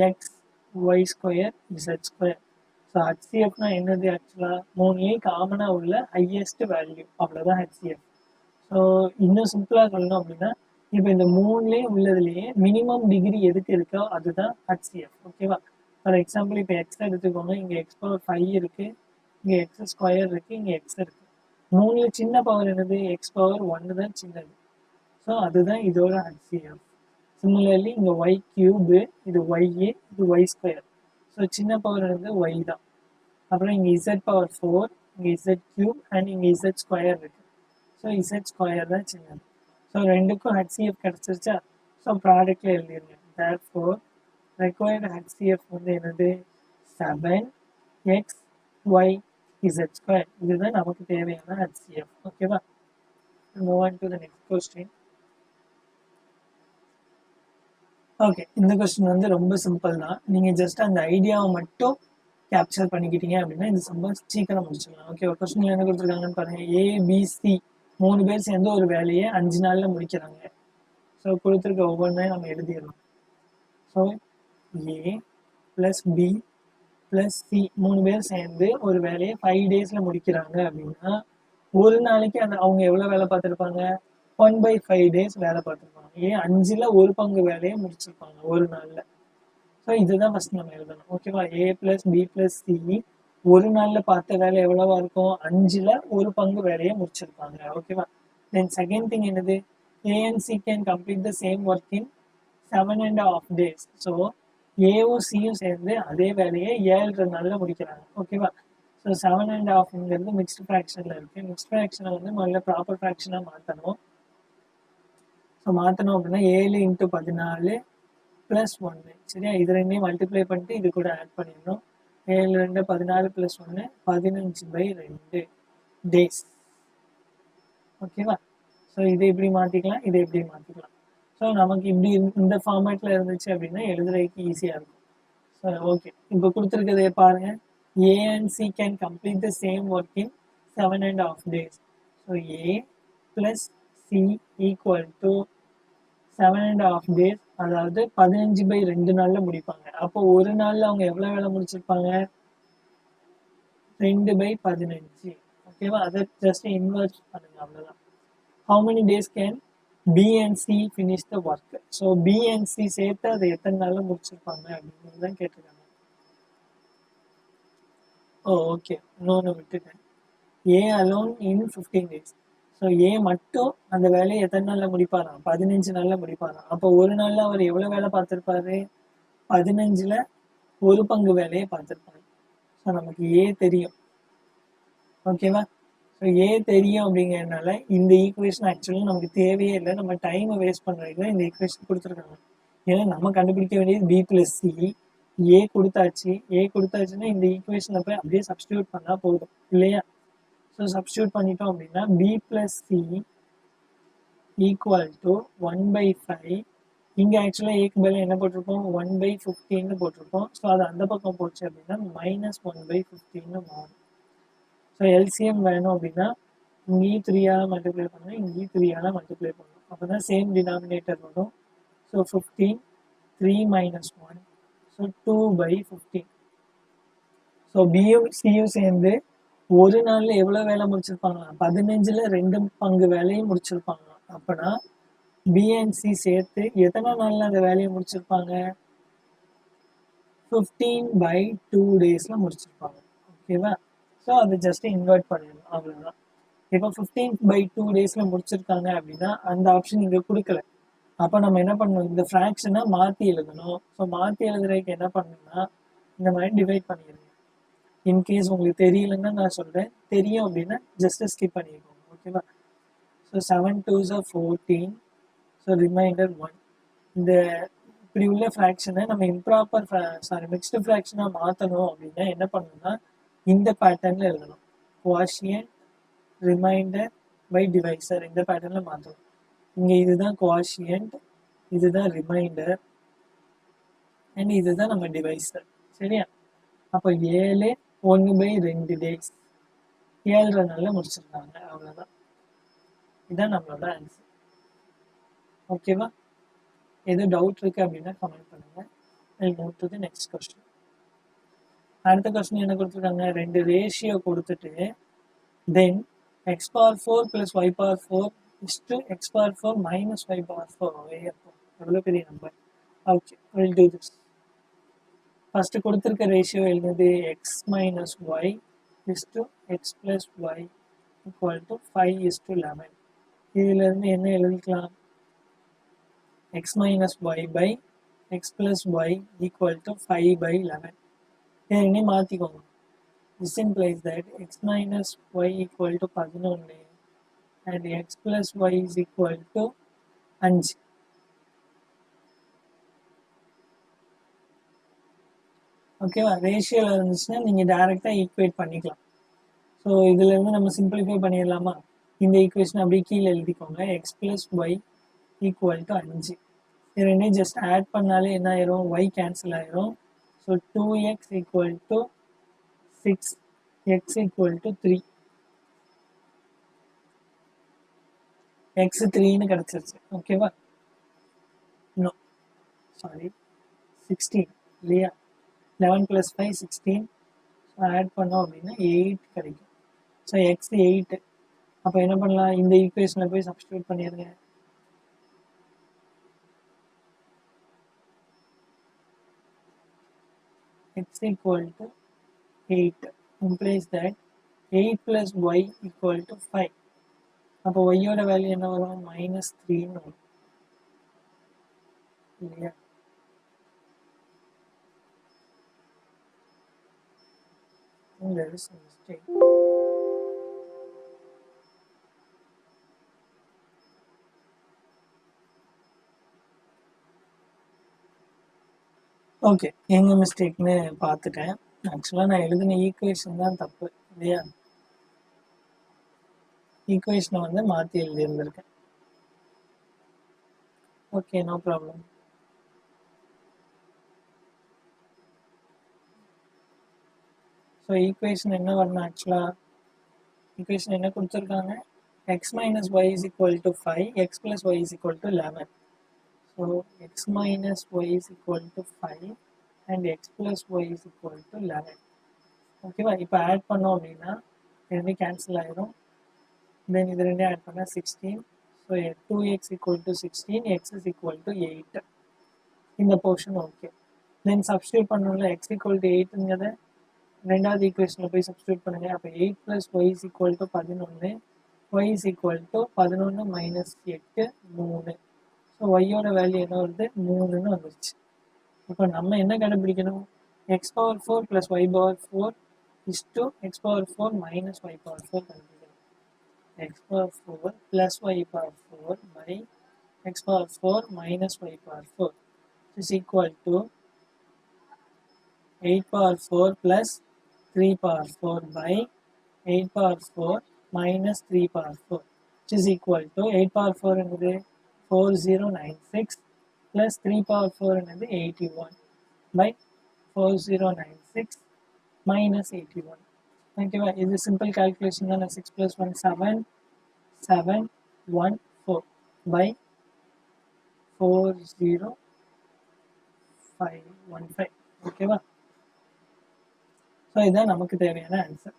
Speaker 1: x y² z². So HCFனா என்னது, ஆக்சுவலாக 3லேயும் காமனாக உள்ள ஹையஸ்ட் வேல்யூ, அவ்வளோதான் HCF. ஸோ இன்னும் சிம்பிளாக சொல்லணும் அப்படின்னா, இப்போ இந்த 3லேயும் உள்ளதுலேயே மினிமம் டிகிரி எதுக்கு இருக்கோ அதுதான் HCF. ஓகேவா? ஃபார் எக்ஸாம்பிள் இப்போ எக்ஸ் எடுத்துக்கோங்க. இங்கே x⁵ இருக்குது, இங்கே x² இருக்குது, இங்கே x இருக்குது. 3ல் சின்ன பவர் என்னது, x⁴ தான் சின்னது. ஸோ அதுதான் இதோட HCF. சிமிலர்லி இங்கே y³, இது y, இது y². ஸோ சின்ன பவர் என்னது y தான். அப்புறம் இங்கே z⁴, இங்கே z³ அண்ட் இங்கே z² இருக்குது. ஸோ z² தான் சின்னது. ஸோ ரெண்டுக்கும் HCF கிடச்சிருச்சா? ஸோ ப்ராடக்டில் எழுதிருங்க. therefore required HCF வந்து என்னது, 7x y z². இதுதான் நமக்கு தேவையான HCF. ஓகேவா? Move on to the next question. Okay, இந்த கொஸ்டின் வந்து ரொம்ப சிம்பிள் தான். நீங்கள் ஜஸ்ட் அந்த ஐடியாவை மட்டும் கேப்சர் பண்ணிக்கிட்டீங்க அப்படின்னா இந்த சம்பவம் சீக்கிரம் முடிச்சிடலாம். ஓகே, ஒரு கொஸ்டின்ல என்ன கொடுத்துருக்காங்கன்னு பாருங்க. ABC 3 பேர் சேர்ந்து ஒரு வேலையை 5 நாளில் முடிக்கிறாங்க. ஸோ கொடுத்துருக்க ஒவ்வொன்றையும் நம்ம எழுதிடலாம். ஸோ A + B + C 3 பேர் சேர்ந்து ஒரு வேலையை 5 டேஸில் முடிக்கிறாங்க அப்படின்னா ஒரு நாளைக்கு அவங்க எவ்வளோ வேலை பார்த்துருப்பாங்க, 1/5 டேஸ் வேலை பார்த்துருப்பாங்க. 5ல் 1 பங்கு வேலையை முடிச்சிருப்பாங்க ஒரு நாளில். ஸோ இதுதான் ஃபஸ்ட் நம்ம எழுதணும். ஓகேவா? A + B + C ஒரு நாளில் பார்த்த வேலை எவ்வளவா இருக்கும், 5ல் 1 பங்கு வேலையை முடிச்சிருப்பாங்க. ஓகேவா? Then second thing என்னது, A and C can complete the same work in 7.5 days. So ஏவும் சியும் சேர்ந்து அதே வேலையை 7 நாளில் முடிக்கிறாங்க. ஓகேவா? ஸோ 7.5ங்கிறது மிக்ஸ்டு ஃப்ராக்ஷனில் இருக்குது. மிக்ஸ்டு ஃப்ராக்ஷனை வந்து முதல்ல ப்ராப்பர் ஃப்ராக்ஷனாக மாற்றணும். ஸோ மாற்றணும் அப்படின்னா 7 × 14 + 1. சரியா? இது ரெண்டையும் மல்டிப்ளை பண்ணிட்டு இது கூட ஆட் பண்ணிடணும். 7 2 14 + 1 15/2 டேஸ். ஓகேவா? ஸோ இதை எப்படி மாற்றிக்கலாம், இதை எப்படி மாற்றிக்கலாம். ஸோ நமக்கு இப்படி இந்த ஃபார்மேட்டில் இருந்துச்சு அப்படின்னா எழுதுறதுக்கு ஈஸியாக இருக்கும். ஸோ ஓகே, இப்போ கொடுத்துருக்கதே பாருங்கள். A and C can complete the same work in 7.5 days. So A + C = 7.5 days. அதாவது 15/2 நாளில் முடிப்பாங்க. அப்போ ஒரு நாளில் அவங்க எவ்வளோ வேலை முடிச்சிருப்பாங்க? 2/15. ஓகேவா? அதை ஜஸ்ட் இன்வெர்ட் பண்ணுங்க, அவ்வளோதான். How many days can B and C finish the work? So B and C சேர்த்து அதை எத்தனை நாளில் முடிச்சிருப்பாங்க அப்படின்னு தான் கேட்டிருக்காங்க. ஓகே, இன்னொன்று விட்டுட்டேன். A alone in 15 days. So A மட்டும் அந்த வேலையை எத்தனை நாளில் முடிப்பாராம்? 15 நாளில் முடிப்பாராம். அப்போ ஒரு நாளில் அவர் எவ்வளோ வேலை பார்த்துருப்பாரு? 15ல் 1/4 வேலையை பார்த்துருப்பாரு. ஸோ நமக்கு A தெரியும். ஓகேவா? ஸோ A தெரியும் அப்படிங்கிறதுனால இந்த ஈக்குவேஷன் ஆக்சுவலி நமக்கு தேவையே இல்லை. நம்ம டைமை வேஸ்ட் பண்ணுறதுக்கு தான் இந்த ஈக்குவேஷன் கொடுத்துருக்காங்க. ஏன்னா நம்ம கண்டுபிடிக்க வேண்டியது B + C. A கொடுத்தாச்சுன்னா இந்த ஈக்குவேஷனில் போய் அப்படியே சப்ஸ்டியூட் பண்ணால் போதும் இல்லையா? ஸோ சப்ஸ்டியூட் பண்ணிட்டோம் அப்படின்னா B + C = 1/5. இங்கே ஆக்சுவலாக ஏக்கு பதில் என்ன போட்டிருப்போம்? 1/15 போட்டிருப்போம். ஸோ அது அந்த பக்கம் போச்சு அப்படின்னா -1/15 மாறும். ஸோ எல்சிஎம் வேணும் அப்படின்னா இங்கேயும் 3ஆல் மல்டிப்ளை பண்ணணும், இங்கேயும் 3ஆல் மல்டிப்ளை பண்ணணும். அப்போ தான் சேம் டினாமினேட்டர் வரும். So 15, 3 - 1, so 2/15. ஸோ பியும் சியும் சேர்ந்து ஒரு நாளில் எவ்வளோ வேலை முடிச்சிருப்பாங்களாம்? 15ல் 2/2 வேலையும் முடிச்சிருப்பாங்களாம். அப்போனா B and C சேர்த்து எத்தனை நாளில் அந்த வேலையை முடிச்சிருப்பாங்க? 15/2 டேஸில் முடிச்சிருப்பாங்க. ஓகேவா? ஸோ அதை ஜஸ்ட் இன்வெர்ட் பண்ணிடணும், அவ்வளோதான். இப்போ 15/2 டேஸில் முடிச்சிருக்காங்க அப்படின்னா அந்த ஆப்ஷன் இங்கே கொடுக்கல. அப்போ நம்ம என்ன பண்ணணும்? இந்த ஃப்ராக்ஷனை மாற்றி எழுதணும். ஸோ மாற்றி எழுதுறதுக்கு என்ன பண்ணணும்னா இந்த மாதிரி டிவைட் பண்ணிடுங்க. இன்கேஸ் உங்களுக்கு தெரியலன்னா நான் சொல்கிறேன், தெரியும் அப்படின்னா ஜஸ்ட் ஸ்கிப் பண்ணிக்கோங்க. ஓகேவா? So 7 2s are 14. So remainder 1. இந்த இப்படி உள்ள ஃப்ராக்ஷனை நம்ம இம்ப்ராப்பர் மிக்ஸ்டு ஃப்ராக்ஷனாக மாற்றணும் அப்படின்னா என்ன பண்ணணும்னா இந்த பேட்டர்னில் எழுதணும். குவாஷியன்ட், ரிமைண்டர் பை டிவைசர், இந்த பேட்டர்னில் மாற்றணும். இங்கே இதுதான் குவாஷியன்ட், இதுதான் ரிமைண்டர், அண்ட் இதுதான் நம்ம டிவைசர். சரியா? அப்போ 7 1/2 டேஸ் 7 நாளில் முடிச்சிருக்காங்க. அவ்வளோதான். இதுதான் நம்மளோட ஆன்சர். ஓகேவா? எதுவும் டவுட் இருக்குது அப்படின்னா கமெண்ட் பண்ணுங்கள். ஐ move to the next question. அடுத்த கொஸ்டின் என்ன கொடுத்துருக்காங்க? 2 ரேஷியோ கொடுத்துட்டு தென் x⁴ + y⁴ x⁴ - y⁴. எவ்வளோ பெரிய number. Okay, will do this. First கொடுத்துருக்க ratio எழுதுது x - y x + y = 5:11. இதிலிருந்து என்ன எழுதிக்கலாம்? x - y x + y = 5/11. இதை இனி மாற்றிக்கோங்க. This implies that x - y = 11 and x + y = 5. ஓகேவா? ரேஷியோவில் இருந்துச்சுன்னா நீங்கள் டைரெக்டாக ஈக்குவேட் பண்ணிக்கலாம். ஸோ இதுலேருந்து நம்ம சிம்பிளிஃபை பண்ணிடலாமா? இந்த ஈக்குவேஷன் அப்படியே கீழே எழுதிக்கோங்க. x + y = 5. இது ரெண்டையும் ஜஸ்ட் ஆட் பண்ணாலே என்ன ஆயிரும்? y கேன்சல் ஆயிரும். So 2x = 6, x = 3. x 3ன்னு கிடச்சிருச்சு. ஓகேவா? நோ சாரி 16 இல்லையா? 11 + 5 16. ஆட் பண்ணோம் அப்படின்னா 8 கிடைக்கும். So x 8. அப்போ என்ன பண்ணலாம்? இந்த ஈக்குவேஷனில் போய் சப்ஸ்டியூட் பண்ணிடுங்க. x = 8 implies that 8 + y = 5. அப்போ ஒய்யோட வேல்யூ என்ன வரும்? -3ன்னு வரும் இல்லையா? There is a mistake. Okay, எங்க மிஸ்டேக்னு பார்த்துட்டேன். ஆக்சுவலாக நான் எழுதின ஈக்குவேஷன் தான் தப்பு இல்லையா? ஈக்குவேஷனை வந்து மாற்றி எழுதியிருந்திருக்கேன். Okay, no problem. So equation என்ன வரணும்? ஆக்சுவலாக ஈக்குவேஷன் என்ன கொடுத்துருக்காங்க? x minus y is equal to 5, x plus y is equal to 11. So x minus y is equal to 5 and x plus y is equal to 11. ஓகேவா? இப்போ add பண்ணோம் அப்படின்னா ரெண்டு கேன்சல் ஆயிரும். தென் இது ரெண்டே ஆட் பண்ணால் 16. So 2x equal to 16, x is equal to 8. இந்த போர்ஷன் ஓகே. தென் சப்ஸ்டியூட் பண்ணணும்ல, x equal to 8ங்கிறத ரெண்டாவது ஈக்குவேஷனில் போய் சப்ஸ்டியூட் பண்ணுங்க. அப்போ 8 plus y is equal to 11, y is equal to 11 minus 8 3. So ஒய்யோட வேல்யூ என்ன வருது? 3ன்னு வந்துருச்சு. இப்போ நம்ம என்ன கண்டுபிடிக்கணும்? x power 4 plus y power 4 is to x power 4 minus y power 4 கண்டுபிடிக்கணும். x power 4 plus y power 4 by x power 4 minus y power 4 is equal to 8 power 4 plus 3 power 4 by 8 power 4 minus 3 power 4 which is equal to 8 power 4 என்னது 4096 plus 3 power 4 என்னது 81 by 4096 minus 81. ஓகேவா? இது simple calculation தான். 6 plus 1 7 714 by 40515. ஓகேவா? So இதுதான் நமக்கு தேவையான answer.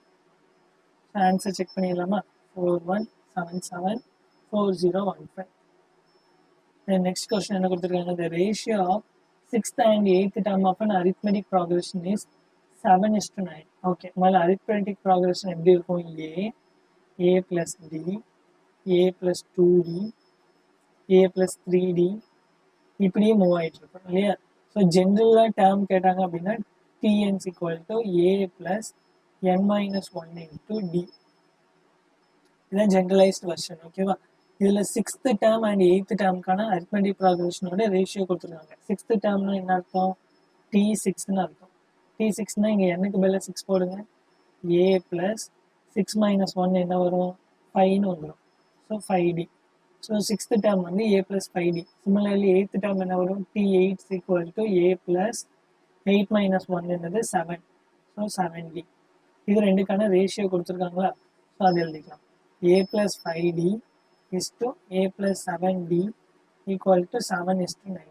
Speaker 1: Answer check பண்ணிடலாமா? 41774015. நெக்ஸ்ட் கொஸ்டின் என்ன கொடுத்துருக்காங்க? The ratio of 6th and 8th term of an arithmetic progression is 7:9. Okay, முதல்ல arithmetic progression எப்படி இருக்கும்? a plus d, a plus 2d, a plus 3d இப்படியே மூவ் ஆகிட்டு இருக்கும் இல்லையா? ஸோ ஜென்ரலாக டேர்ம் கேட்டாங்க அப்படின்னா tn is equal to a plus n minus 1 into d. இதுதான் ஜென்ரலைஸ்ட் வெர்ஷன். ஓகேவா? இதில் 6th term and 8th termக்கான அரித்மெட்டிக் ப்ராக்ரெஷனோட ரேஷியோ கொடுத்துருக்காங்க. 6th termனா என்ன அர்த்தம்? t6ன்னு அர்த்தம். t6னா இங்கே என்னக்கு பதிலாக 6 போடுங்க. a plus 6 minus 1 என்ன வரும்? 5ன்னு வந்துடும். So 5d. So 6th term வந்து a plus 5d. Similarly 8th term என்ன வரும்? t8 is equal to a plus 8 minus 1 என்னது 7. So 7d. இது ரெண்டுக்கான ரேஷியோ கொடுத்துருக்காங்களா? ஸோ அது எழுதிக்கலாம். a plus 5d is to a plus 7d equal to 7:9.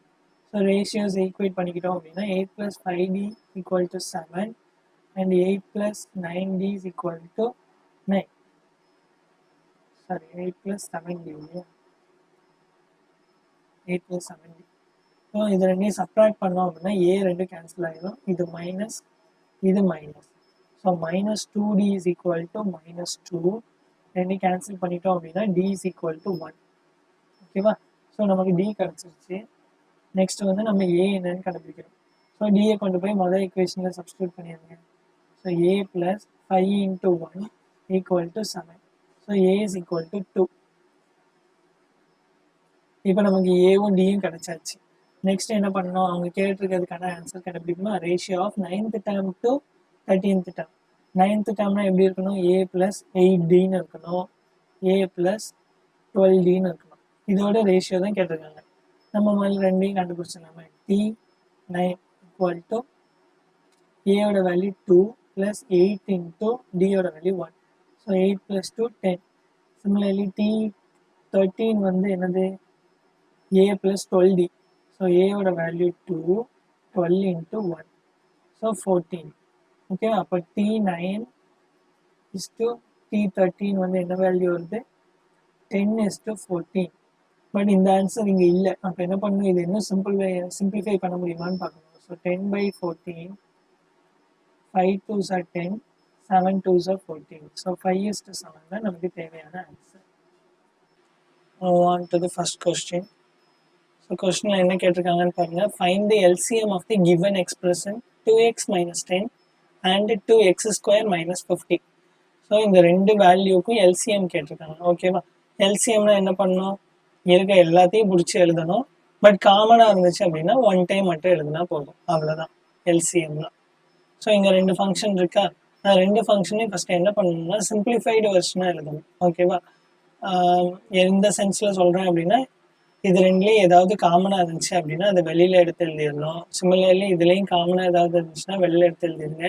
Speaker 1: So ratios equate பண்ணிக்கிட்டோம் அப்படின்னா 8 plus 5d equal to 7 and 8 plus 9d is equal to 9. Sorry, 8 plus 7d. 8 plus 7d. So இது ரெண்டையும் subtract பண்ணோம் அப்படின்னா a ரெண்டு cancel ஆகிடும். இது minus, இது minus. So -2d is equal to -2. ரெண்டு கேன்சல் பண்ணிட்டோம் அப்படின்னா d is equal to 1. ஓகேவா? ஸோ நமக்கு d கிடச்சிருச்சு. நெக்ஸ்ட் வந்து நம்ம a என்னன்னு கண்டுபிடிக்கணும். ஸோ டியை கொண்டு போய் முதல் ஈக்குவேஷனில் சப்ஸ்டியூட் பண்ணிடுங்க. So a plus 5 into 1 equal to 7. So a is equal to 2. இப்போ நமக்கு ஏவும் டியும் கிடைச்சாச்சு. நெக்ஸ்ட் என்ன பண்ணணும்? அவங்க கேட்டிருக்கிறதுக்கான ஆன்சர் கண்டுபிடிக்கணுமா? Ratio of 9th term to 13th term. 9th termனா எப்படி இருக்கணும்? a plus 8dன்னு இருக்கணும், a plus 12dன்னு இருக்கணும். இதோட ரேஷியோ தான் கேட்டிருக்காங்க. நம்ம முதல்ல ரெண்டையும் கண்டுபிடிச்சிடலாமா? t9 equal to a-ஓட வேல்யூ 2 plus 8 into d-ஓட value 1. So 8 plus 2 10. Similarly t13 வந்து என்னது? a plus 12d. ஸோ a-ஓட வேல்யூ 2, 12 into 1. ஸோ 14. ஓகே, அப்போ t9 is to t13 வந்து என்ன வேல்யூ வருது? 10 is to 14. பட் இந்த ஆன்சர் இங்கே இல்லை. அப்போ என்ன பண்ணணும்? இது இன்னும் சிம்பிளிஃபை பண்ண முடியுமான்னு பார்க்கணும். So 10/14, 5 2s are 10, 7 2s are 14. So 5:7 தான் நமக்கு தேவையான answer. move on to the first question. So question என்ன கேட்டிருக்காங்கன்னு பாருங்க. Find the LCM of the given expression 2x minus 10 and 2x square minus 50. So இந்த ரெண்டு வேல்யூக்கும் எல்சிஎம் கேட்டிருக்காங்க. ஓகேவா? எல்சிஎம்னா என்ன பண்ணணும்? இருக்க எல்லாத்தையும் பிடிச்சி எழுதணும். பட் காமனாக இருந்துச்சு அப்படின்னா ஒன் டைம் மட்டும் எழுதுனா போதும். அவ்வளோதான் எல்சிஎம்னா. ஸோ இங்கே ரெண்டு ஃபங்க்ஷன் இருக்கா? நான் ரெண்டு ஃபங்க்ஷனையும் ஃபஸ்ட்டு என்ன பண்ணணும்னா சிம்பிளிஃபைடு வெர்ஷனாக எழுதணும். ஓகேவா? எந்த சென்ஸில் சொல்கிறேன் அப்படின்னா இது ரெண்டுலேயும் ஏதாவது காமனாக இருந்துச்சு அப்படின்னா அதை வெளியில் எடுத்து எழுதிடணும். சிமிலர்லி இதுலேயும் காமனாக ஏதாவது இருந்துச்சுன்னா வெளியில் எடுத்து எழுதிடுங்க.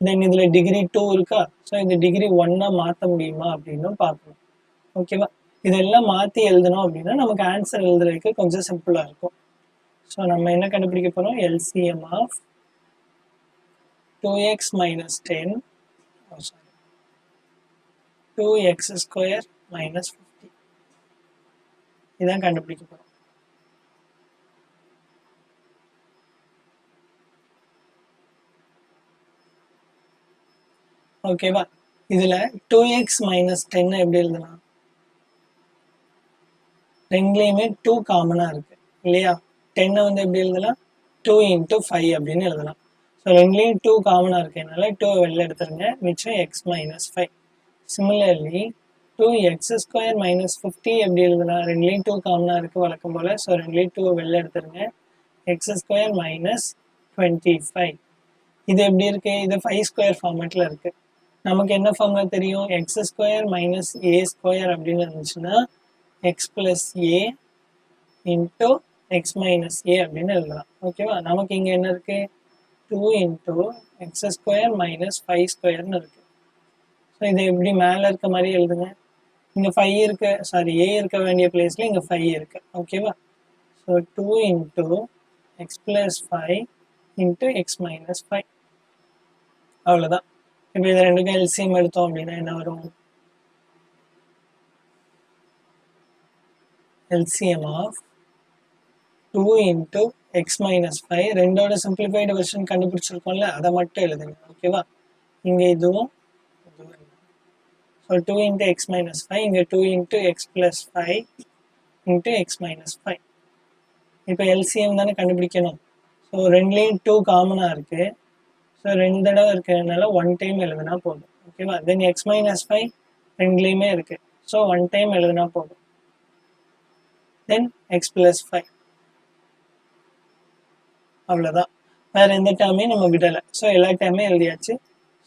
Speaker 1: தென் இதில் டிகிரி 2 இருக்கா? ஸோ இந்த டிகிரி 1 மாற்ற முடியுமா அப்படின்னு பார்க்கணும். ஓகேவா? இதெல்லாம் மாற்றி எழுதணும் அப்படின்னா நமக்கு ஆன்சர் எழுதுறதுக்கு கொஞ்சம் சிம்பிளாக இருக்கும். ஸோ நம்ம என்ன கண்டுபிடிக்க போகிறோம்? LCM of 2x minus 10 2x square minus 50 இதான் கண்டுபிடிக்க போகிறோம். ஓகேவா? இதுல 2x minus 10 எப்படி எழுதலாம்? ரெண்டுலேயுமே 2 காமனா இருக்கு இல்லையா? 10 வந்து எப்படி எழுதலாம்? 2 into 5 அப்படின்னு எழுதலாம். ஸோ ரெண்டுலேயும் 2 காமனா இருக்கனால 2 வெளில எடுத்துருங்க. மிச்சம் x minus 5. Similarly 2x square minus 50 எப்படி எழுதலாம்? ரெண்டுலேயும் 2 காமனா இருக்கு வழக்கம் போல. ஸோ ரெண்டுலேயும் 2 வெளில எடுத்துருங்க. x square minus 25. இது எப்படி இருக்கு? இது 5 ஸ்கொயர் ஃபார்மேட்ல இருக்கு. நமக்கு என்ன ஃபார்முலா தெரியும்? எக்ஸ் ஸ்கொயர் மைனஸ் ஏ ஸ்கொயர் அப்படின்னு இருந்துச்சுன்னா X plus A into x minus ஏ அப்படின்னு எழுதலாம். ஓகேவா? நமக்கு இங்கே என்ன இருக்கு? 2 இன்டூ எக்ஸ் ஸ்கொயர் மைனஸ் 5 ஸ்கொயர்னு இருக்கு. ஸோ இது எப்படி மேலே இருக்க மாதிரி எழுதுங்க. இங்கே 5 இருக்கு, சாரி ஏ இருக்க வேண்டிய பிளேஸில் இங்கே 5 இருக்கு. ஓகேவா? So 2 into X plus 5 into x minus 5. அவ்வளோதான். இப்போ இது ரெண்டுக்கும் எல்சிஎம் எடுத்தோம் அப்படின்னா என்ன வரும்? LCM of 2 into x minus 5 ரெண்டோட சிம்பிளிஃபைடு வெர்ஷன் கண்டுபிடிச்சிருக்கோம்ல, அதை மட்டும் எழுதுங்க. ஓகேவா? இங்கே இதுவும் ஸோ 2 இன்டூ எக்ஸ் மைனஸ் 5, இங்கே 2 into X plus 5 into x minus 5. இப்போ எல்சிஎம் தானே கண்டுபிடிக்கணும். ஸோ ரெண்டுலேயும் 2 காமனாக இருக்குது. ஸோ ரெண்டு தடவை இருக்கிறதுனால ஒன் டைம் எழுதுனா போதும். ஓகேவா? தென் எக்ஸ் மைனஸ் 5 ரெண்டுலேயுமே இருக்கு. ஸோ ஒன் டைம் எழுதுனா போதும். தென் எக்ஸ் பிளஸ் 5. அவ்வளோதான். வேற எந்த டேர்மையும் நம்ம விடலை. ஸோ எல்லா டேர்மே எழுதியாச்சு.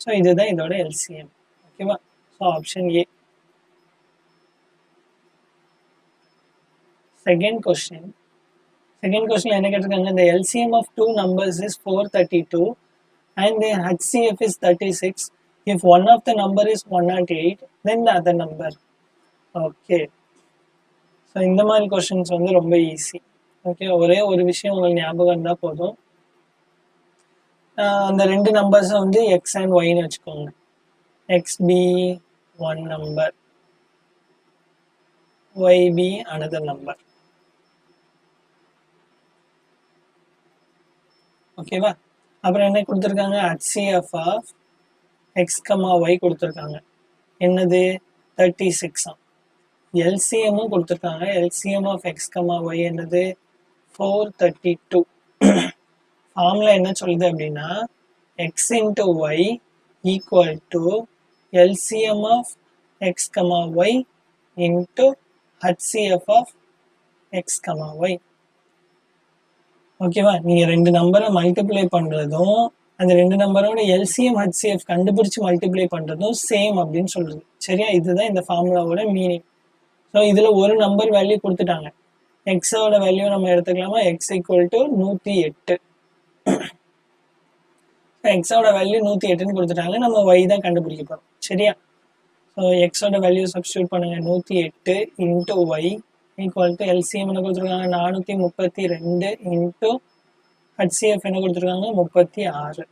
Speaker 1: ஸோ இதுதான் இதோட எல்சிஎம். ஓகேவா? So option A. Second question என்ன கேட்டிருக்காங்க? இந்த LCM of two numbers is 432 and their HCF is 36. If one of the number is 108, then the other number. Okay. So இந்த மாதிரி கொஸ்டின்ஸ் வந்து ரொம்ப ஈஸி. ஓகே, ஒரே ஒரு விஷயம் உங்களுக்கு ஞாபகம் இருந்தால் போதும். அந்த ரெண்டு நம்பர்ஸை வந்து எக்ஸ் அண்ட் ஒய்னு வச்சுக்கோங்க. X be one number, y be another number. ஓகேவா? அப்புறம் என்ன கொடுத்துருக்காங்க? HCF of x comma y கொடுத்துருக்காங்க. என்னது? 36. எல்சிஎம்மும் கொடுத்துருக்காங்க. LCM of x comma y என்னது? 432. ஃபார்முலா என்ன சொல்லுது அப்படின்னா x into y equal to LCM of x comma y into HCF of x comma y. ஓகேவா? நீங்கள் ரெண்டு நம்பரை மல்டிப்ளை பண்ணுறதும் அந்த ரெண்டு நம்பரோட எல்சிஎம் HCF கண்டுபிடிச்சு மல்டிப்ளை பண்ணுறதும் சேம் அப்படின்னு சொல்றது. சரியா? இதுதான் இந்த ஃபார்முலாவோட மீனிங். ஸோ இதில் ஒரு நம்பர் வேல்யூ கொடுத்துட்டாங்க. எக்ஸோட வேல்யூ நம்ம எடுத்துக்கலாமா? X equal to 108. எக்ஸோட வேல்யூ 108ன்னு கொடுத்துட்டாங்க. நம்ம ஒய் தான் கண்டுபிடிக்க போகிறோம். சரியா? ஸோ எக்ஸோட வேல்யூ சப்ஸ்டியூட் பண்ணுங்க. 108 into y equal to LCM என்ன கொடுத்துருக்காங்க? 432 இன்ட்டு HCF என்ன கொடுத்துருக்காங்க? 36.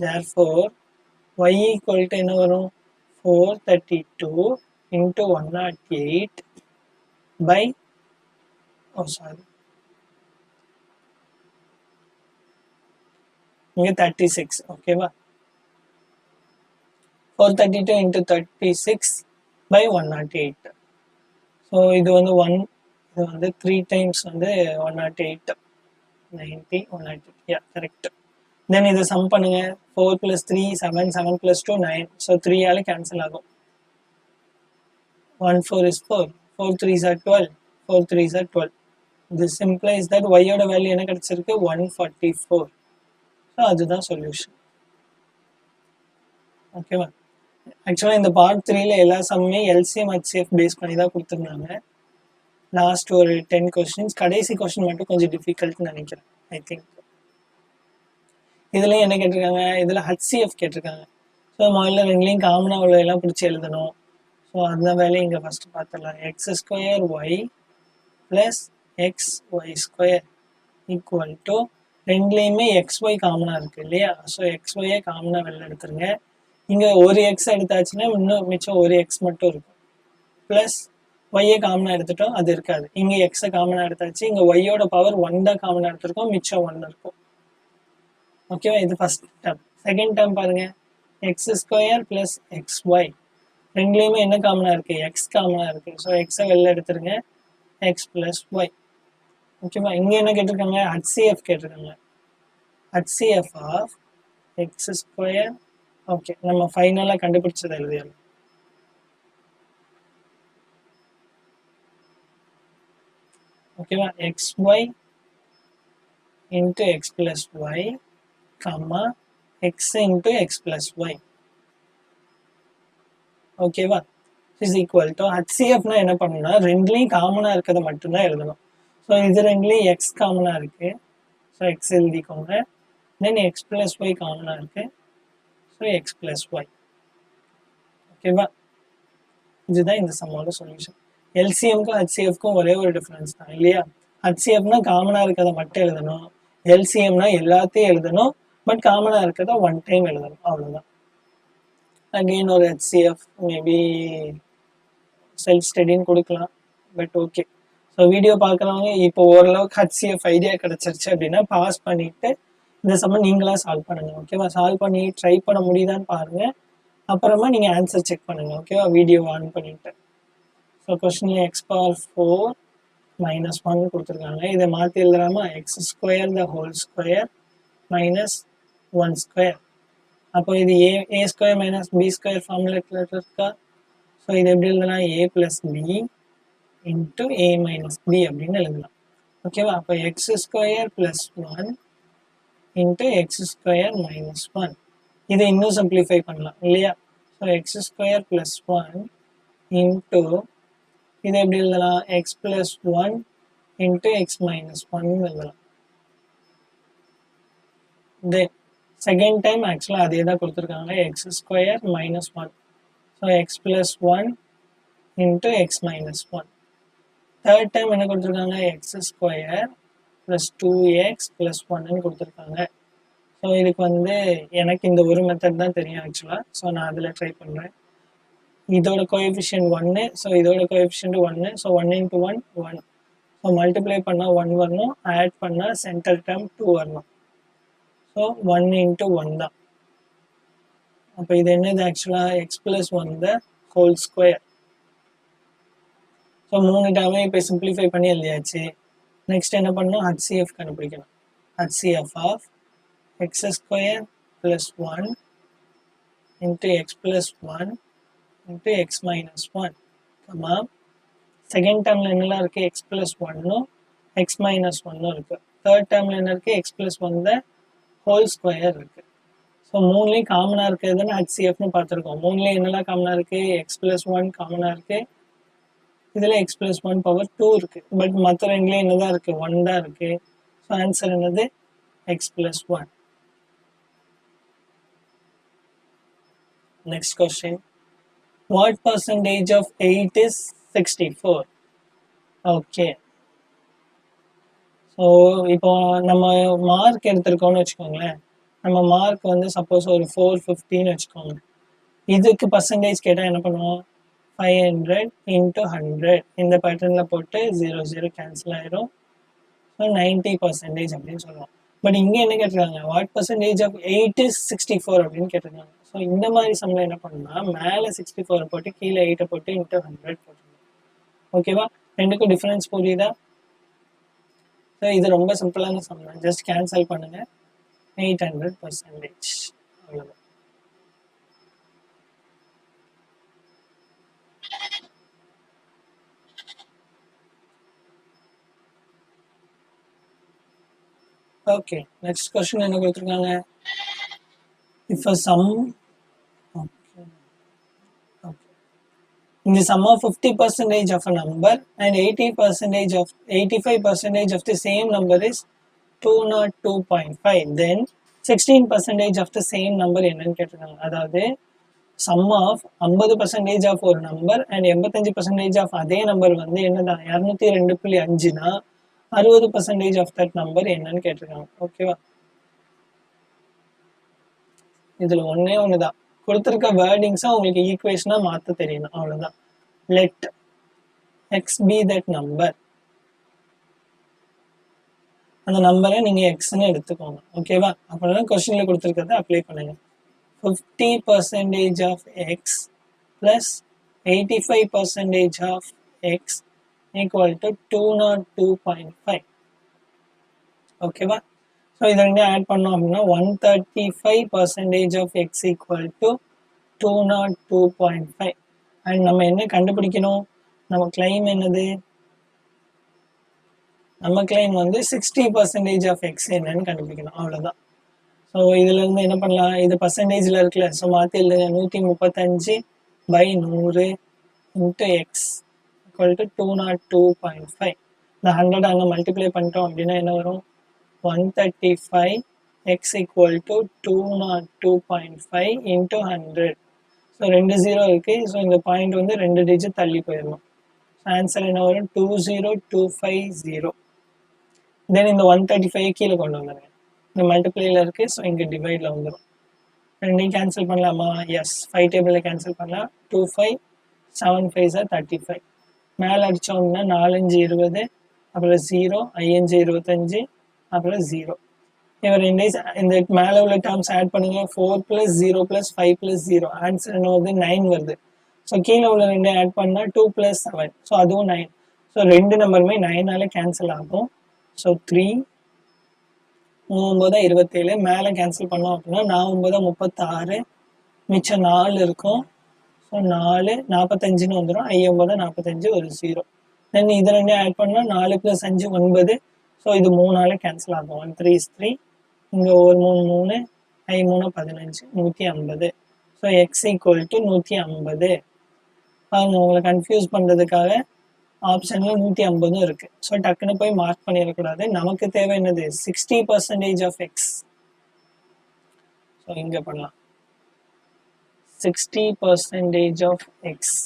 Speaker 1: therefore y ஈக்குவல் டு என்ன வரும்? 432 இன்ட்டு 108 பை இங்கே 36. ஓகேவா? 432 இன்ட்டு 36 பை 108. ஸோ இது வந்து 1, இது வந்து 3 டைம்ஸ் வந்து 108, 90, 108, யா கரெக்ட். தென் இதை சம் பண்ணுங்க. 4 + 3 7, 7 + 2 9. ஸோ 3ஆல கேன்சல் ஆகும். 1 4 is 4, 4 3s are 12, 4 3s are 12. This implies that y ஓட வேல்யூ என்ன கிடைச்சிருக்கு? 144. ஸோ அதுதான் சொல்யூஷன். ஓகேவா? ஆக்சுவலாக இந்த பார்ட் 3ல எல்லா சம்மே எல்சிஎம் ஹெச்சிஎஃப் பேஸ் பண்ணி தான் கொடுத்துருந்தாங்க. லாஸ்ட் ஒரு 10 கொஸ்டின்ஸ், கடைசி கொஸ்டின் மட்டும் கொஞ்சம் டிஃபிகல்ட்னு நினைக்கிறேன். ஐ திங்க் இதுலேயும் என்ன கேட்டிருக்காங்க? இதில் ஹெச்சிஎஃப் கேட்டிருக்காங்க. ஸோ முதல்ல ரெண்டுலேயும் காமனாக உள்ள எல்லாம் பிடிச்சி எழுதணும். ஸோ அந்த வேலையை இங்கே ஃபஸ்ட்டு பார்த்துடலாம். x² y + xy² equal to ரெண்டுலேயுமே xy காமனாக இருக்குது இல்லையா? ஸோ xyயை காமனாக வெளில எடுத்துருங்க. இங்கே ஒரு எக்ஸ் எடுத்தாச்சுன்னா இன்னும் மிச்சம் ஒரு எக்ஸ் மட்டும் இருக்கும். ப்ளஸ் ஒய்யை காமனாக எடுத்துட்டோம், அது இருக்காது. இங்கே எக்ஸை காமனாக எடுத்தாச்சு, இங்கே ஒய்யோட பவர் 1 தான் காமனாக எடுத்திருக்கோம், மிச்சம் 1 இருக்கும். ஓகேவா? இது ஃபர்ஸ்ட் டேர்ம். செகண்ட் டேர்ம் பாருங்க, x² + xy ரெண்டுலேயுமே என்ன காமனாக இருக்குது? எக்ஸ் காமனாக இருக்குது. ஸோ எக்ஸை வெளில எடுத்துருங்க, x + y. ஓகேவா? இங்கே என்ன கேட்டிருக்காங்க? ஹெச்சிஎஃப் கேட்டிருக்காங்க. HCF of x². ஓகே, நம்ம ஃபைனலாக கண்டுபிடிச்சதை எழுதிடலாம். ஓகேவா? xy into x plus y, comma x into x plus y. ஓகேவா? இஸ் ஈக்குவல் டு ஹெச்சிஎஃப்னா என்ன பண்ணணும்னா ரெண்டுலேயும் காமனாக இருக்கிறத மட்டும்தான் எழுதணும். ஸோ இது ரெண்டுலேயும் எக்ஸ் காமனாக இருக்குது, ஸோ எக்ஸ் எழுதிக்கோங்க. தென் எக்ஸ் ப்ளஸ் ஒய் காமனாக இருக்குது, ஸோ எக்ஸ் ப்ளஸ் ஒய். ஓகேவா? இதுதான் இந்த சம்மோட சொல்யூஷன். எல்சிஎம்க்கும் ஹெச்சிஎஃப்க்கும் ஒரே ஒரு டிஃப்ரென்ஸ் தான் இல்லையா? ஹெச்சிஎஃப்னா காமனாக இருக்கிறத மட்டும் எழுதணும், எல்சிஎம்னா எல்லாத்தையும் எழுதணும், பட் காமனாக இருக்கிறத 1 டைம் எழுதணும், அவ்வளோதான். அகெயின் ஒரு ஹெச்சிஎஃப் மேபி செல்ஃப் ஸ்டடின்னு கொடுக்கலாம், பட் ஓகே. ஸோ வீடியோ பார்க்குறவங்க இப்போ ஓரளவுக்கு ஹெச்சிஎஃப் ஐடியா கிடச்சிருச்சு அப்படின்னா பாஸ் பண்ணிவிட்டு இந்த சம்ம நீங்களாக சால்வ் பண்ணுங்கள். ஓகேவா? சால்வ் பண்ணி ட்ரை பண்ண முடியுதான்னு பாருங்கள், அப்புறமா நீங்கள் ஆன்சர் செக் பண்ணுங்கள். ஓகேவா? வீடியோ ஆன் பண்ணிவிட்டு. ஸோ கொஸ்டினில் x⁴ - 1 கொடுத்துருக்காங்க. இதை மாற்றி எழுதுறாமா? x² - 1² அப்போ இது a² - b² ஃபார்முலா இருக்கா? ஸோ இது எப்படி எழுதலாம்? a + b into a minus b அப்படின்னு எழுதலாம். ஓகேவா? அப்போ x² + 1 into x² - 1. இதை இன்னும் சிம்பிளிஃபை பண்ணலாம் இல்லையா? ஸோ x² + 1 into இதை எப்படி எழுதலாம்? x + 1 into x - 1 எழுதலாம். தென் செகண்ட் டைம் ஆக்சுவலாக அதே தான் கொடுத்துருக்காங்க, x² - 1. So x + 1 into x - 1. Third time என்ன கொடுத்துருக்காங்க? x² + 2x + 1ன்னு கொடுத்துருக்காங்க. ஸோ இதுக்கு வந்து எனக்கு இந்த ஒரு மெத்தட் தான் தெரியும் ஆக்சுவலாக. ஸோ நான் அதில் ட்ரை பண்ணுறேன். இதோட கோஎஃபிஷியன்ட் 1, ஸோ இதோட coefficient 1, so 1 into 1 1. So multiply பண்ணால் 1 வரணும், ஆட் பண்ணால் சென்டர் டேர்ம் 2 வரணும். ஸோ 1 into 1 தான். அப்போ இது என்னது? ஆக்சுவலாக x + 1 the whole square. So 3 டேர்மே இப்போ சிம்பிளிஃபை பண்ணி எழுதியாச்சு. நெக்ஸ்ட் என்ன பண்ணணும்? ஹெச்சிஎஃப் கண்டுபிடிக்கணும். HCF of x² + 1 into x + 1 into x - 1, comma second டேர்மில் என்னெல்லாம் இருக்குது? x + 1ம் x - 1ம் இருக்குது. தேர்ட் டேர்மில் என்ன இருக்குது? x + 1 the whole square இருக்குது. ஸோ மூணுலேயும் காமனாக இருக்கிறதுன்னு ஹெச்சிஎஃப்னு பார்த்துருக்கோம். மூணுலேயும் என்னெல்லாம் காமனாக இருக்குது? x + 1 காமனாக இருக்குது, இதில் x + 1 பவர் 2 இருக்குது. பட் மற்ற ரெண்டுலேயும் என்ன தான் இருக்குது? 1 தான் இருக்குது. ஸோ ஆன்சர் என்னது? x + 1. Next question. What percentage of 8 is 64? Okay. So இப்போ நம்ம மார்க் எடுத்திருக்கோம்னு வச்சுக்கோங்களேன். நம்ம மார்க் வந்து சப்போஸ் ஒரு 450ன்னு வச்சுக்கோங்க. இதுக்கு பர்சன்டேஜ் கேட்டால் என்ன பண்ணுவோம்? 500 into 100 இந்த பேட்டர்னில் போட்டு 0 0 கேன்சல் ஆயிரும். ஸோ 90% அப்படின்னு சொல்லுவோம். பட் இங்கே என்ன கேட்டிருக்காங்க? வாட் பர்சன்டேஜ் ஆஃப் 8 is 64 அப்படின்னு கேட்டிருக்காங்க. ஸோ இந்த மாதிரி சம்மில் என்ன பண்ணணும்னா மேலே 64 போட்டு கீழே 8 போட்டு into 100 போட்டுருங்க. ஓகேவா? ரெண்டுக்கும் டிஃபரன்ஸ் புரியுதா? ஸோ இது ரொம்ப சிம்பிளான சம் தான். ஜஸ்ட் கேன்சல் பண்ணுங்க. 800%. அவ்வளோதான். ஓகே, நெக்ஸ்ட் கொஸ்டின் என்ன கொடுத்துருக்காங்க? If a sum, okay, okay. In the sum of 50% of a number and 80% of 85% of the same number is 202.5, then 16% of the same number என்னன்னு கேட்டிருக்காங்க. அதாவது சம் ஆஃப் 50% ஆஃப் ஒரு number and 85% of அதே number வந்து என்னதான் 202.5னா 60% of that number என்னன்னு கேட்டிருக்காங்க. ஓகேவா? இதுல ஒன்னே ஒண்ணுதான் கொடுத்துருக்க வேர்டிங்ஸா உங்களுக்கு ஈக்குவேஷனா மாத்த தெரியணும், அவ்வளவுதான். Let x be that number, அந்த நம்பரை நீங்க எக்ஸ்ன்னு எடுத்துக்கோங்க. ஓகேவா? அப்படின்னா கொஸ்டின்ல கொடுத்துருக்கிறத அப்ளை பண்ணுங்க. 50% of x plus 85% of x equal to 202.5. ஓகேவா? ஸோ இதை ரெண்டு ஆட் பண்ணோம் அப்படின்னா 135% of x equal to 202.5. And நம்ம என்ன கண்டுபிடிக்கணும்? நம்ம கிளைம் என்னது? நம்ம கிளைம் வந்து 60% ஆஃப் எக்ஸ் என்னன்னு கண்டுபிடிக்கணும், அவ்வளோதான். ஸோ இதுல இருந்து என்ன பண்ணலாம்? இது பர்சன்டேஜ்ல இருக்குல்ல, ஸோ மாற்றி எழுதுங்க. 135/100 இன்ட்டு எக்ஸ் ஈக்குவல் டு 202.5. இந்த 100 அங்கே மல்டிப்ளை பண்ணிட்டோம் அப்படின்னா என்ன வரும்? 135 X equal to 202.5 into 100. So 2 0 இருக்கு. ஸோ இந்த பாயிண்ட் வந்து 2 டிஜிட் தள்ளி போயிடணும். ஆன்சர் என்ன வரும்? 20250. தென் இந்த 135 கீழே கொண்டு வந்துடுங்க. இந்த மல்டிப்ளைல இருக்கு, ஸோ இங்கே டிவைட்ல வந்துடும். ரெண்டையும் கேன்சல் பண்ணலாமா? எஸ், 5 டேபிளில் கேன்சல் பண்ணலாம். 25 7 5 35. மேலே அடித்தோம்னா 4 5 20, அப்புறம் 0, 5 25, அப்புறம் 0. இவர் இந்த மேலே உள்ள டேர்ம்ஸ் ஆட் பண்ணுங்க. 4 + 0 + 5 + 0. ஆன்சர் என்ன வருது? 9 வருது. ஸோ கீழே உள்ள ரெண்டு ஆட் பண்ணால் 2 + 7, ஸோ அதுவும் 9. ஸோ ரெண்டு நம்பருமே 9ஆல கேன்சல் ஆகும். ஸோ 3 9 27. மேலே கேன்சல் பண்ணோம் அப்படின்னா 4 9 36, மிச்சம் 4 இருக்கும். ஸோ 4 45ன்னு வந்துடும். 5 45, ஒரு 0. தென் இது ரெண்டும் ஆட் பண்ணால் 4 + 5 9. ஸோ இது 3ஆல கேன்சல் ஆகும். 1 3 is 3, இங்கே ஒரு 3 3, 5 3 15, 150. So X equal to 150. அவங்க உங்களை கன்ஃபியூஸ் பண்ணுறதுக்காக ஆப்ஷனில் 150 இருக்கு. ஸோ டக்குன்னு போய் மார்க் பண்ணிடக்கூடாது. நமக்கு தேவை என்னது? 60% ஆஃப் எக்ஸ். ஸோ இங்கே பண்ணலாம். 60% of x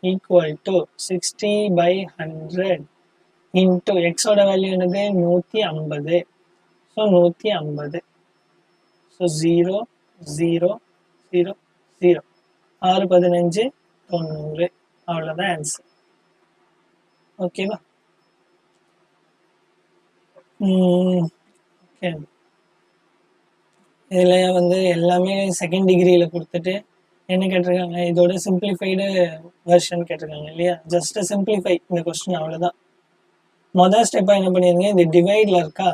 Speaker 1: equal to 60/100 into எக்ஸோட வேல்யூ என்னது? 150. ஸோ 150. ஸோ 0 0 0 0. 6 15 90. அவ்வளோதான் ஆன்சர். ஓகேவா? ஓகே, இதில் வந்து எல்லாமே செகண்ட் டிகிரியில் கொடுத்துட்டு என்ன கேட்டிருக்காங்க? இதோட சிம்பிளிஃபைடு வெர்ஷன் கேட்டிருக்காங்க இல்லையா? ஜஸ்ட் சிம்பிளிஃபை இந்த கொஸ்டின், அவ்வளோதான். மொதல் ஸ்டெப்பாக என்ன பண்ணிடுங்க? இந்த டிவைடில் இருக்கா,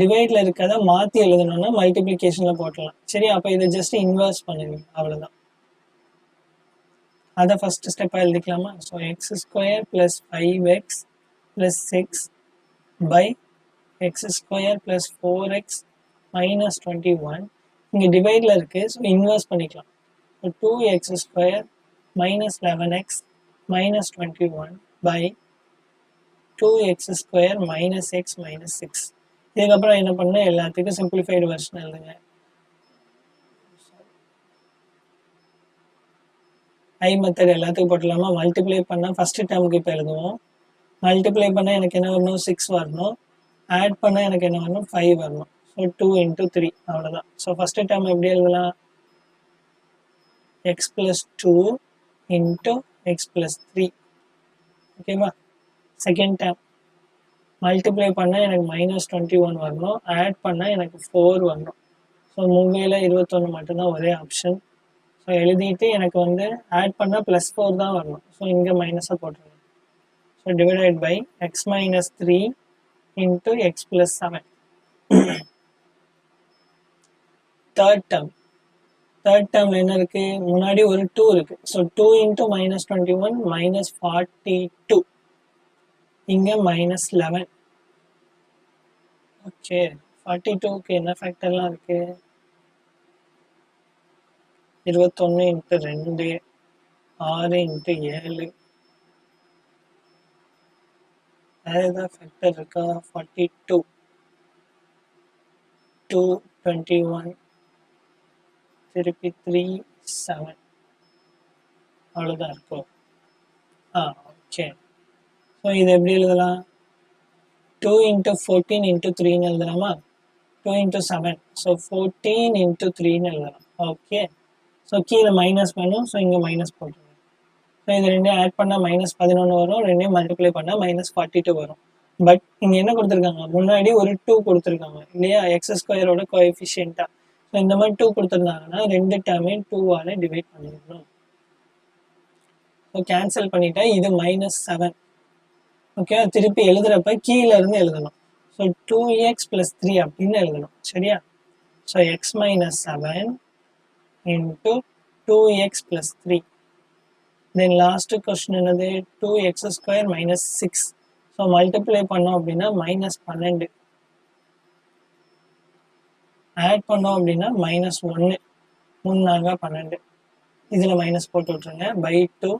Speaker 1: டிவைடில் இருக்கிறத மாற்றி எழுதணும்னா மல்டிப்ளிகேஷனில் போட்டலாம். சரி, அப்போ இதை ஜஸ்ட் இன்வெர்ஸ் பண்ணுவீங்க, அவ்வளோதான். அதை ஃபர்ஸ்ட் ஸ்டெப்பாக எழுதிக்கலாமா? So x² + 5x + 6 by x² + 4x - 21. இங்கே டிவைடில் இருக்குது, ஸோ இன்வெர்ஸ் பண்ணிக்கலாம். So 2x² - 11x - 21 by 2x² - x - 6. இதுக்கப்புறம் என்ன பண்ணணும்? எல்லாத்துக்கும் சிம்பிளிஃபைடு வெர்ஷன் எழுதுங்க. ஐ மெத்தட் எல்லாத்துக்கும் போட்டலாமா? மல்டிப்ளை பண்ணால் ஃபஸ்ட்டு டேர்முக்கு இப்போ எழுதுவோம். மல்டிப்ளை பண்ணால் எனக்கு என்ன வரணும்? 6 வரணும். ஆட் பண்ணால் எனக்கு என்ன வரணும்? 5 வரணும். ஸோ 2 × 3, அவ்வளோதான். ஸோ ஃபஸ்ட்டு டேர்ம் எப்படி எழுதலாம்? x + 2 × x + 3. ஓகேவா? செகண்ட் டேர்ம் மல்டிப்ளை பண்ணால் எனக்கு -21 வரணும். ஆட் பண்ணால் எனக்கு 4 வரணும். ஸோ 3 21 மட்டும்தான் ஒரே ஆப்ஷன். ஸோ எழுதிட்டு எனக்கு வந்து ஆட் பண்ணால் +4 தான் வரணும். ஸோ இங்கே மைனஸாக போட்டுருங்க. So divided by x minus 3 into x plus 7. Third term என்ன இருக்கு, முன்னாடி ஒரு 2 இருக்கு. ஸோ 2 into minus 21 minus 42, இங்க minus 11. ஓகே, 42க்கு என்ன ஃபேக்டர்லாம் இருக்கு, 21 into 2, 6 into 7. வேற ஏதாவது ஃபேக்டர் இருக்கா? 42, 2, 21, திருப்பி 3, 7, அவ்வளோதான் இருக்கும். ஓகே. ஸோ இது எப்படி எழுதலாம், 2 into 14 into 3ன்னு எழுதலாமா, 2 into 7, ஸோ 14 into 3ன்னு எழுதலாம். ஓகே, ஸோ கீழே மைனஸ் பண்ணும், ஸோ இங்கே மைனஸ் போட்டுருங்க. ஸோ இது ரெண்டையும் ஆட் பண்ணால் minus 11 வரும், ரெண்டையும் மல்டிப்ளை பண்ணால் minus 42 வரும். பட் இங்கே என்ன கொடுத்துருக்காங்க, முன்னாடி ஒரு 2 கொடுத்துருக்காங்க இல்லையா, எக்ஸ் ஸ்கொயரோட கோஎஃபிஷியன்ட்டா. ஸோ இந்த மாதிரி 2 கொடுத்துருந்தாங்கன்னா ரெண்டு டேர்மே 2ஆல் டிவைட் பண்ணிடணும். ஸோ கேன்சல் பண்ணிட்டா இது -7. ஓகே, திருப்பி எழுதுறப்ப கீழே இருந்து எழுதணும். ஸோ 2x + 3 அப்படின்னு எழுதணும், சரியா. So x - 7 into 2x + 3. Then last question என்னது, 2x² - 6. ஸோ மல்டிப்ளை பண்ணோம் அப்படின்னா -12, ஆட் பண்ணோம் அப்படின்னா -1, 3 12. இதில் மைனஸ் போட்டு விட்ருங்க, by 2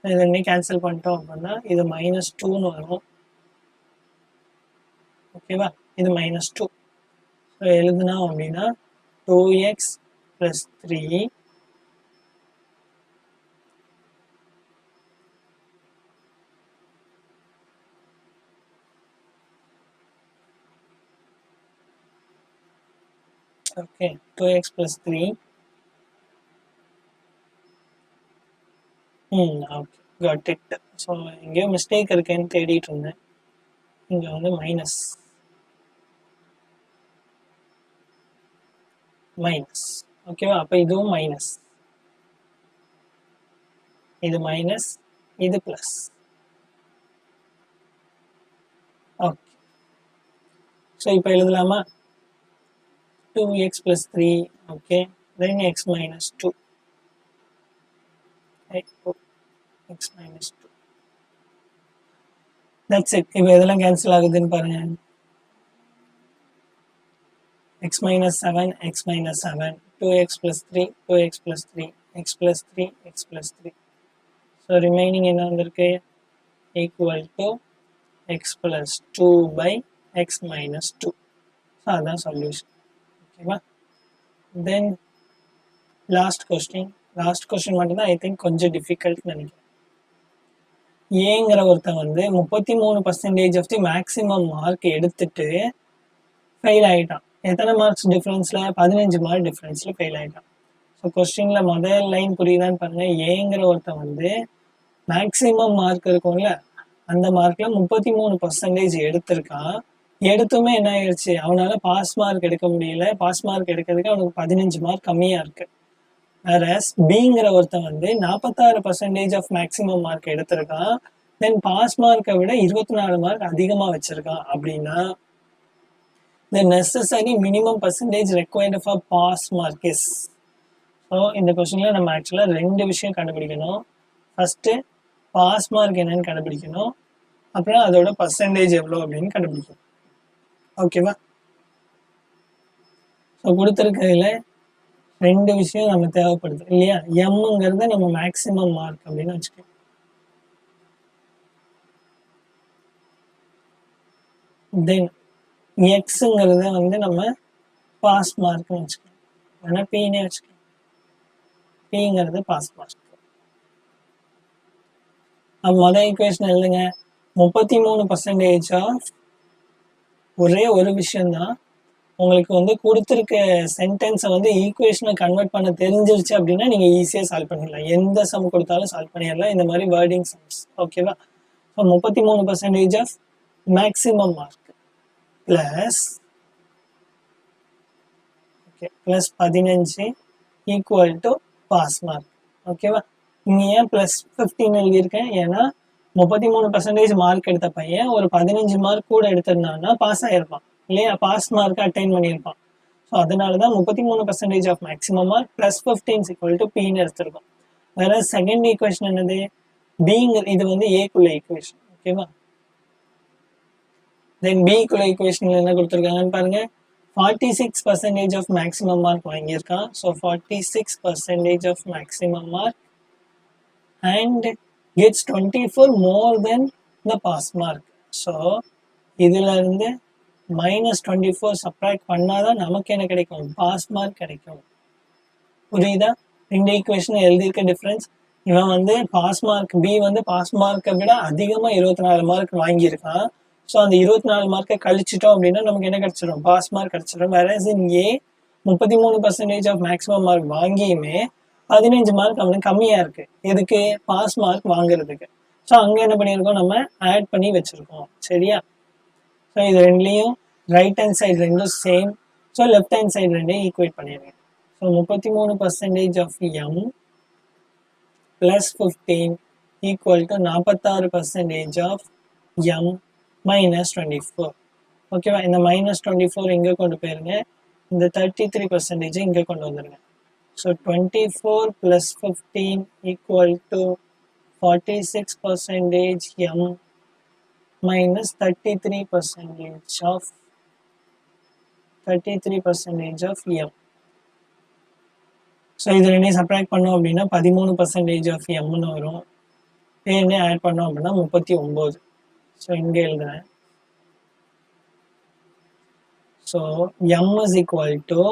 Speaker 1: இது ரெண்டையும் கேன்சல் பண்ணிட்டோம் அப்படின்னா இது -2ன்னு வரும். ஓகேவா, இது -2. ஸோ எழுதுனா அப்படின்னா 2x + 3 okay, 2x + 3 okay, got it. So எங்கேயோ மிஸ்டேக் இருக்கேன்னு தேடிட்டு இருந்தேன், இங்கே வந்து மைனஸ், ஓகேவா. அப்போ இதுவும் மைனஸ், இது மைனஸ், இது பிளஸ். ஓகே, ஸோ இப்போ எழுதலாமா, 2x + 3, okay, then x - 2, x - 2. That's it. இப்போ இதெல்லாம் கேன்சல் ஆகுதுன்னு பாருங்க, x - 7, x - 7, 2x + 3, 2x + 3, x + 3, x + 3. So remaining என்ன வந்திருக்கு, equal to x + 2 by x - 2. So அதுதான் சொல்யூஷன். ஓகேவா. தென் லாஸ்ட் கொஸ்டின் மட்டும்தான் ஐ திங்க் கொஞ்சம் டிஃபிகல்ட்னு நினைக்கிறேன். ஏங்கிற ஒருத்தன் வந்து 33% ஆஃப் தி மேக்ஸிமம் மார்க் எடுத்துட்டு ஃபெயில் ஆகிட்டான். எத்தனை மார்க்ஸ் டிஃப்ரென்ஸில், 15 மார்க் டிஃப்ரென்ஸில் ஃபெயில் ஆகிட்டான். ஸோ கொஸ்டினில் முதல் லைன் புரியுதான்னு பாருங்க, ஏங்கிற ஒருத்தன் வந்து மேக்ஸிமம் மார்க் இருக்கும்ல, அந்த மார்க்கில் 33% எடுத்திருக்கான். எடுத்துமே என்ன ஆயிடுச்சு, அவனால் பாஸ் மார்க் எடுக்க முடியல. பாஸ் மார்க் எடுக்கிறதுக்கு அவனுக்கு 15 மார்க் கம்மியாக இருக்குது. வேறஸ் பிங்கிற ஒருத்தன் வந்து 46% ஆஃப் மேக்ஸிமம் மார்க் எடுத்திருக்கான். தென் பாஸ் மார்க்கை விட 24 மார்க் அதிகமாக வச்சிருக்கான். அப்படின்னா the necessary minimum percentage required for pass mark is. So இந்த கொஸ்டினில் நம்ம ஆக்சுவலாக 2 விஷயம் கண்டுபிடிக்கணும். ஃபஸ்ட்டு பாஸ் மார்க் என்னன்னு கண்டுபிடிக்கணும், அப்புறம் அதோட பர்சன்டேஜ் எவ்வளோ அப்படின்னு கண்டுபிடிக்கணும். ஓகேவா. ஸோ கொடுத்துருக்கிறதுல 2 விஷயம் நம்ம தேவைப்படுது இல்லையா. எம்ங்கிறத நம்ம மேக்ஸிமம் மார்க் அப்படின்னு வச்சுக்கோம். தென் எக்ஸுங்கிறத வந்து நம்ம பாஸ் மார்க்னு வச்சுக்கணும், இல்லைன்னா பின்னே வச்சுக்கணும். பிங்கிறது பாஸ் மார்க். மொதல் ஈக்குவேஷன் எழுதுங்க, 33% ஆஃப் ஒரே ஒரு விஷயம்தான். உங்களுக்கு வந்து கொடுத்துருக்க சென்டென்ஸை வந்து ஈக்குவேஷனை கன்வெர்ட் பண்ண தெரிஞ்சிருச்சு அப்படின்னா நீங்கள் ஈஸியாக சால்வ் பண்ணிடலாம். எந்த சம் கொடுத்தாலும் சால்வ் பண்ணிடலாம், இந்த மாதிரி வேர்டிங் சம்ஸ். ஓகேவா. So 33% of maximum mark plus plus 15 equal to pass mark. ஓகேவா. இங்கே ஏன் +15 எழுதியிருக்கேன், ஏன்னா 33% மார்க் எடுத்த பையன் ஒரு 15 மார்க் கூட எடுத்திருந்தான்னா பாஸ் ஆயிருப்பான் இல்லையா, பாஸ் மார்க் அட்டைன் பண்ணியிருப்பான். ஸோ அதனாலதான் 33% of maximum mark plus 15 equal to பின்னு எடுத்திருக்கோம். வேற செகண்ட் ஈக்குவேஷன் என்னது, பிங்க இது வந்து ஏக்குள்ள ஈக்குவேஷன். ஓகேவா, தென் பிக்குள்ள ஈக்குவேஷன்ல என்ன கொடுத்துருக்காங்கன்னு பாருங்க. 46% ஆஃப் மேக்ஸிமம் மார்க் வாங்கியிருக்கான். So 46% of maximum mark and gets 24 more than the pass mark. So இதுல இருந்து -24 சப்ராக்ட் பண்ணாதான் நமக்கு என்ன கிடைக்கும், பாஸ் மார்க் கிடைக்கும். புரியுதா, இந்த ஈக்குவேஷன் எழுதியிருக்க டிஃபரன்ஸ். இவன் வந்து பாஸ் மார்க், பி வந்து பாஸ் மார்க்கை விட அதிகமா 24 மார்க் வாங்கியிருக்கான். ஸோ அந்த 24 மார்க்கை கழிச்சிட்டோம் அப்படின்னா நமக்கு என்ன கிடைச்சிடும், பாஸ் மார்க் கிடைச்சிடும். வேற ஏ 33% ஆஃப் மேக்ஸிமம் மார்க் வாங்கியுமே 15 மார்க் அவனுக்கு கம்மியா இருக்கு. எதுக்கு, பாஸ் மார்க் வாங்குறதுக்கு. ஸோ அங்க என்ன பண்ணியிருக்கோம், நம்ம ஆட் பண்ணி வச்சிருக்கோம். சரியா, ஸோ இது ரெண்டுலையும் ரைட் ஹேண்ட் சைடு ரெண்டும் same. So left hand side ரெண்டையும் ஈக்குவேட் பண்ணிடுங்க. So 33% of M plus 15 equal to 46% of M minus 24. ஓகேவா, இந்த -24 இங்கே கொண்டு போயிருங்க, இந்த 33% இங்கே கொண்டு வந்துருங்க. So 24 plus 15 equal to 46% m minus 33% of m. So இது ரெண்டையும் சப்ராக்ட் பண்ணோம் அப்படின்னா 13% ஆஃப் எம்னு வரும். என்ன ஆட் பண்ணோம் அப்படின்னா 39. ஸோ இங்கே எழுதுறேன். So m is equal to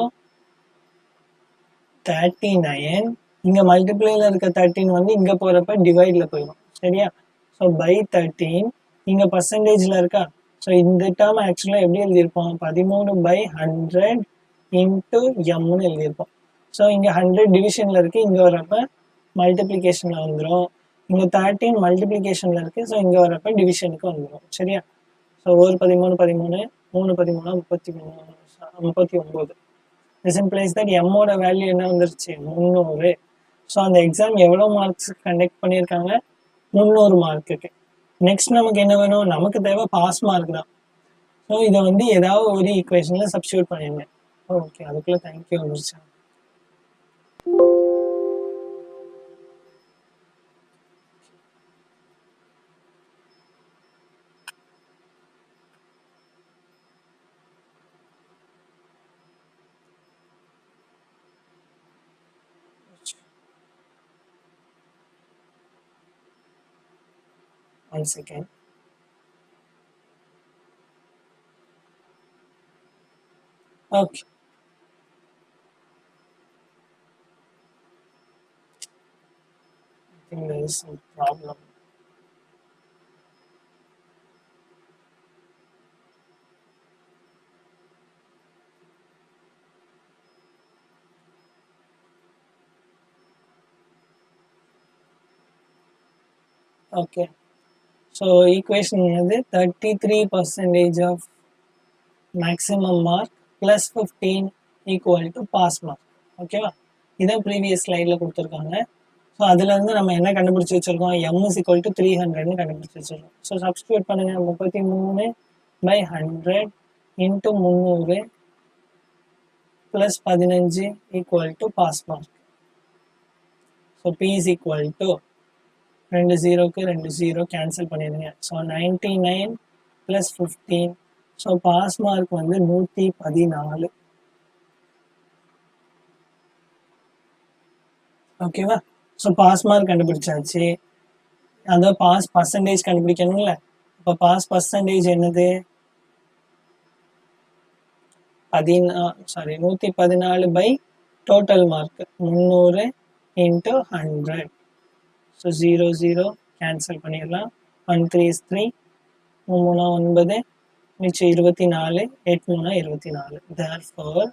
Speaker 1: 39. இங்க மல்டிப்ளைல இருக்க 13 வந்து இங்க போறப்ப டிவைட்ல போயிடும். சரியா, ஸோ பை 13 இங்க பர்சன்டேஜ்ல இருக்கா. ஸோ இந்த டேர்ம் ஆக்சுவலா எப்படி எழுதியிருப்போம், 13/100 இன்டூ எம்னு எழுதியிருப்போம். ஸோ இங்க 100 டிவிஷன்ல இருக்கு, இங்க வரப்ப மல்டிப்ளிகேஷன்ல வந்துடும். இங்க 13 மல்டிப்ளிகேஷன்ல இருக்கு, ஸோ இங்க வரப்ப டிவிஷனுக்கு வந்துடும். சரியா, so 13 13 3 13 39. This implies that m ஓட வேல்யூ என்ன வந்துருச்சு, 300. ஸோ அந்த எக்ஸாம் எவ்வளோ மார்க்ஸ் கண்டக்ட் பண்ணியிருக்காங்க, 300 மார்க்குக்கு. நெக்ஸ்ட் நமக்கு என்ன வேணும், நமக்கு தேவை பாஸ் மார்க் தான். ஸோ இதை வந்து ஏதாவது ஒரு ஈக்குவேஷன்ல சப்ஸ்டியூட் பண்ணிடுங்க. ஓகே, அதுக்குள்ள தேங்க்யூ வந்துருச்சு. One second. Okay. I think there is some problem. Okay. So equation is 33% of maximum mark plus 15 equal to pass mark. ஓகேவா, இதான் ப்ரீவியஸ் ஸ்லைடில் கொடுத்துருக்காங்க. ஸோ அதுல இருந்து நம்ம என்ன கண்டுபிடிச்சி வச்சிருக்கோம், m is equal to 300 கண்டுபிடிச்சி வச்சிருக்கோம். ஸோ சப்ஸ்டியூட் பண்ணுங்க, 33/100 into 300 plus 15 equal to pass mark. So p is equal to 2 0க்கு 2 0 கேன்சல் பண்ணிடுங்க. So 99 plus 15. So pass mark வந்து 114. ஓகேவா, ஸோ பாஸ் மார்க் கண்டுபிடிச்சாச்சு. அதான் பாஸ் பர்சன்டேஜ் கண்டுபிடிக்கணும்ல. இப்போ பாஸ் பர்சன்டேஜ் என்னது, 114 by total mark 300 into 100. So 0 0 cancel பண்ணிடலாம். 1 3 is 3, 3 9, மிச்சம் 24, 8 3 24. Therefore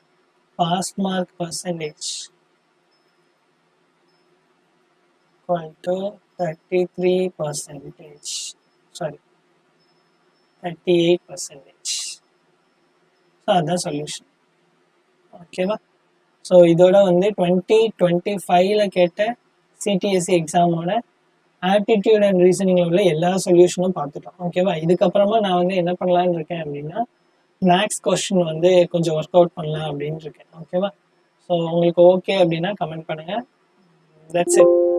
Speaker 1: pass mark percentage equal to 33%. Sorry, 38%. So அதுதான் சொல்யூஷன். ஓகேவா, ஸோ இதோட வந்து 2025 கேட்ட சிடிஎஸ்சி எக்ஸாமோட ஆப்டிடியூட் அண்ட் ரீசனிங்ல உள்ள எல்லா சொல்யூஷனும் பார்த்துட்டோம். ஓகேவா? இதுக்கப்புறமா நான் வந்து என்ன பண்ணலான்னு இருக்கேன் அப்படின்னா மேக்ஸ் கொஸ்டின் வந்து கொஞ்சம் ஒர்க் அவுட் பண்ணலாம் அப்படின்னு இருக்கேன். ஓகேவா? ஸோ உங்களுக்கு ஓகே அப்படின்னா கமெண்ட் பண்ணுங்க. That's it.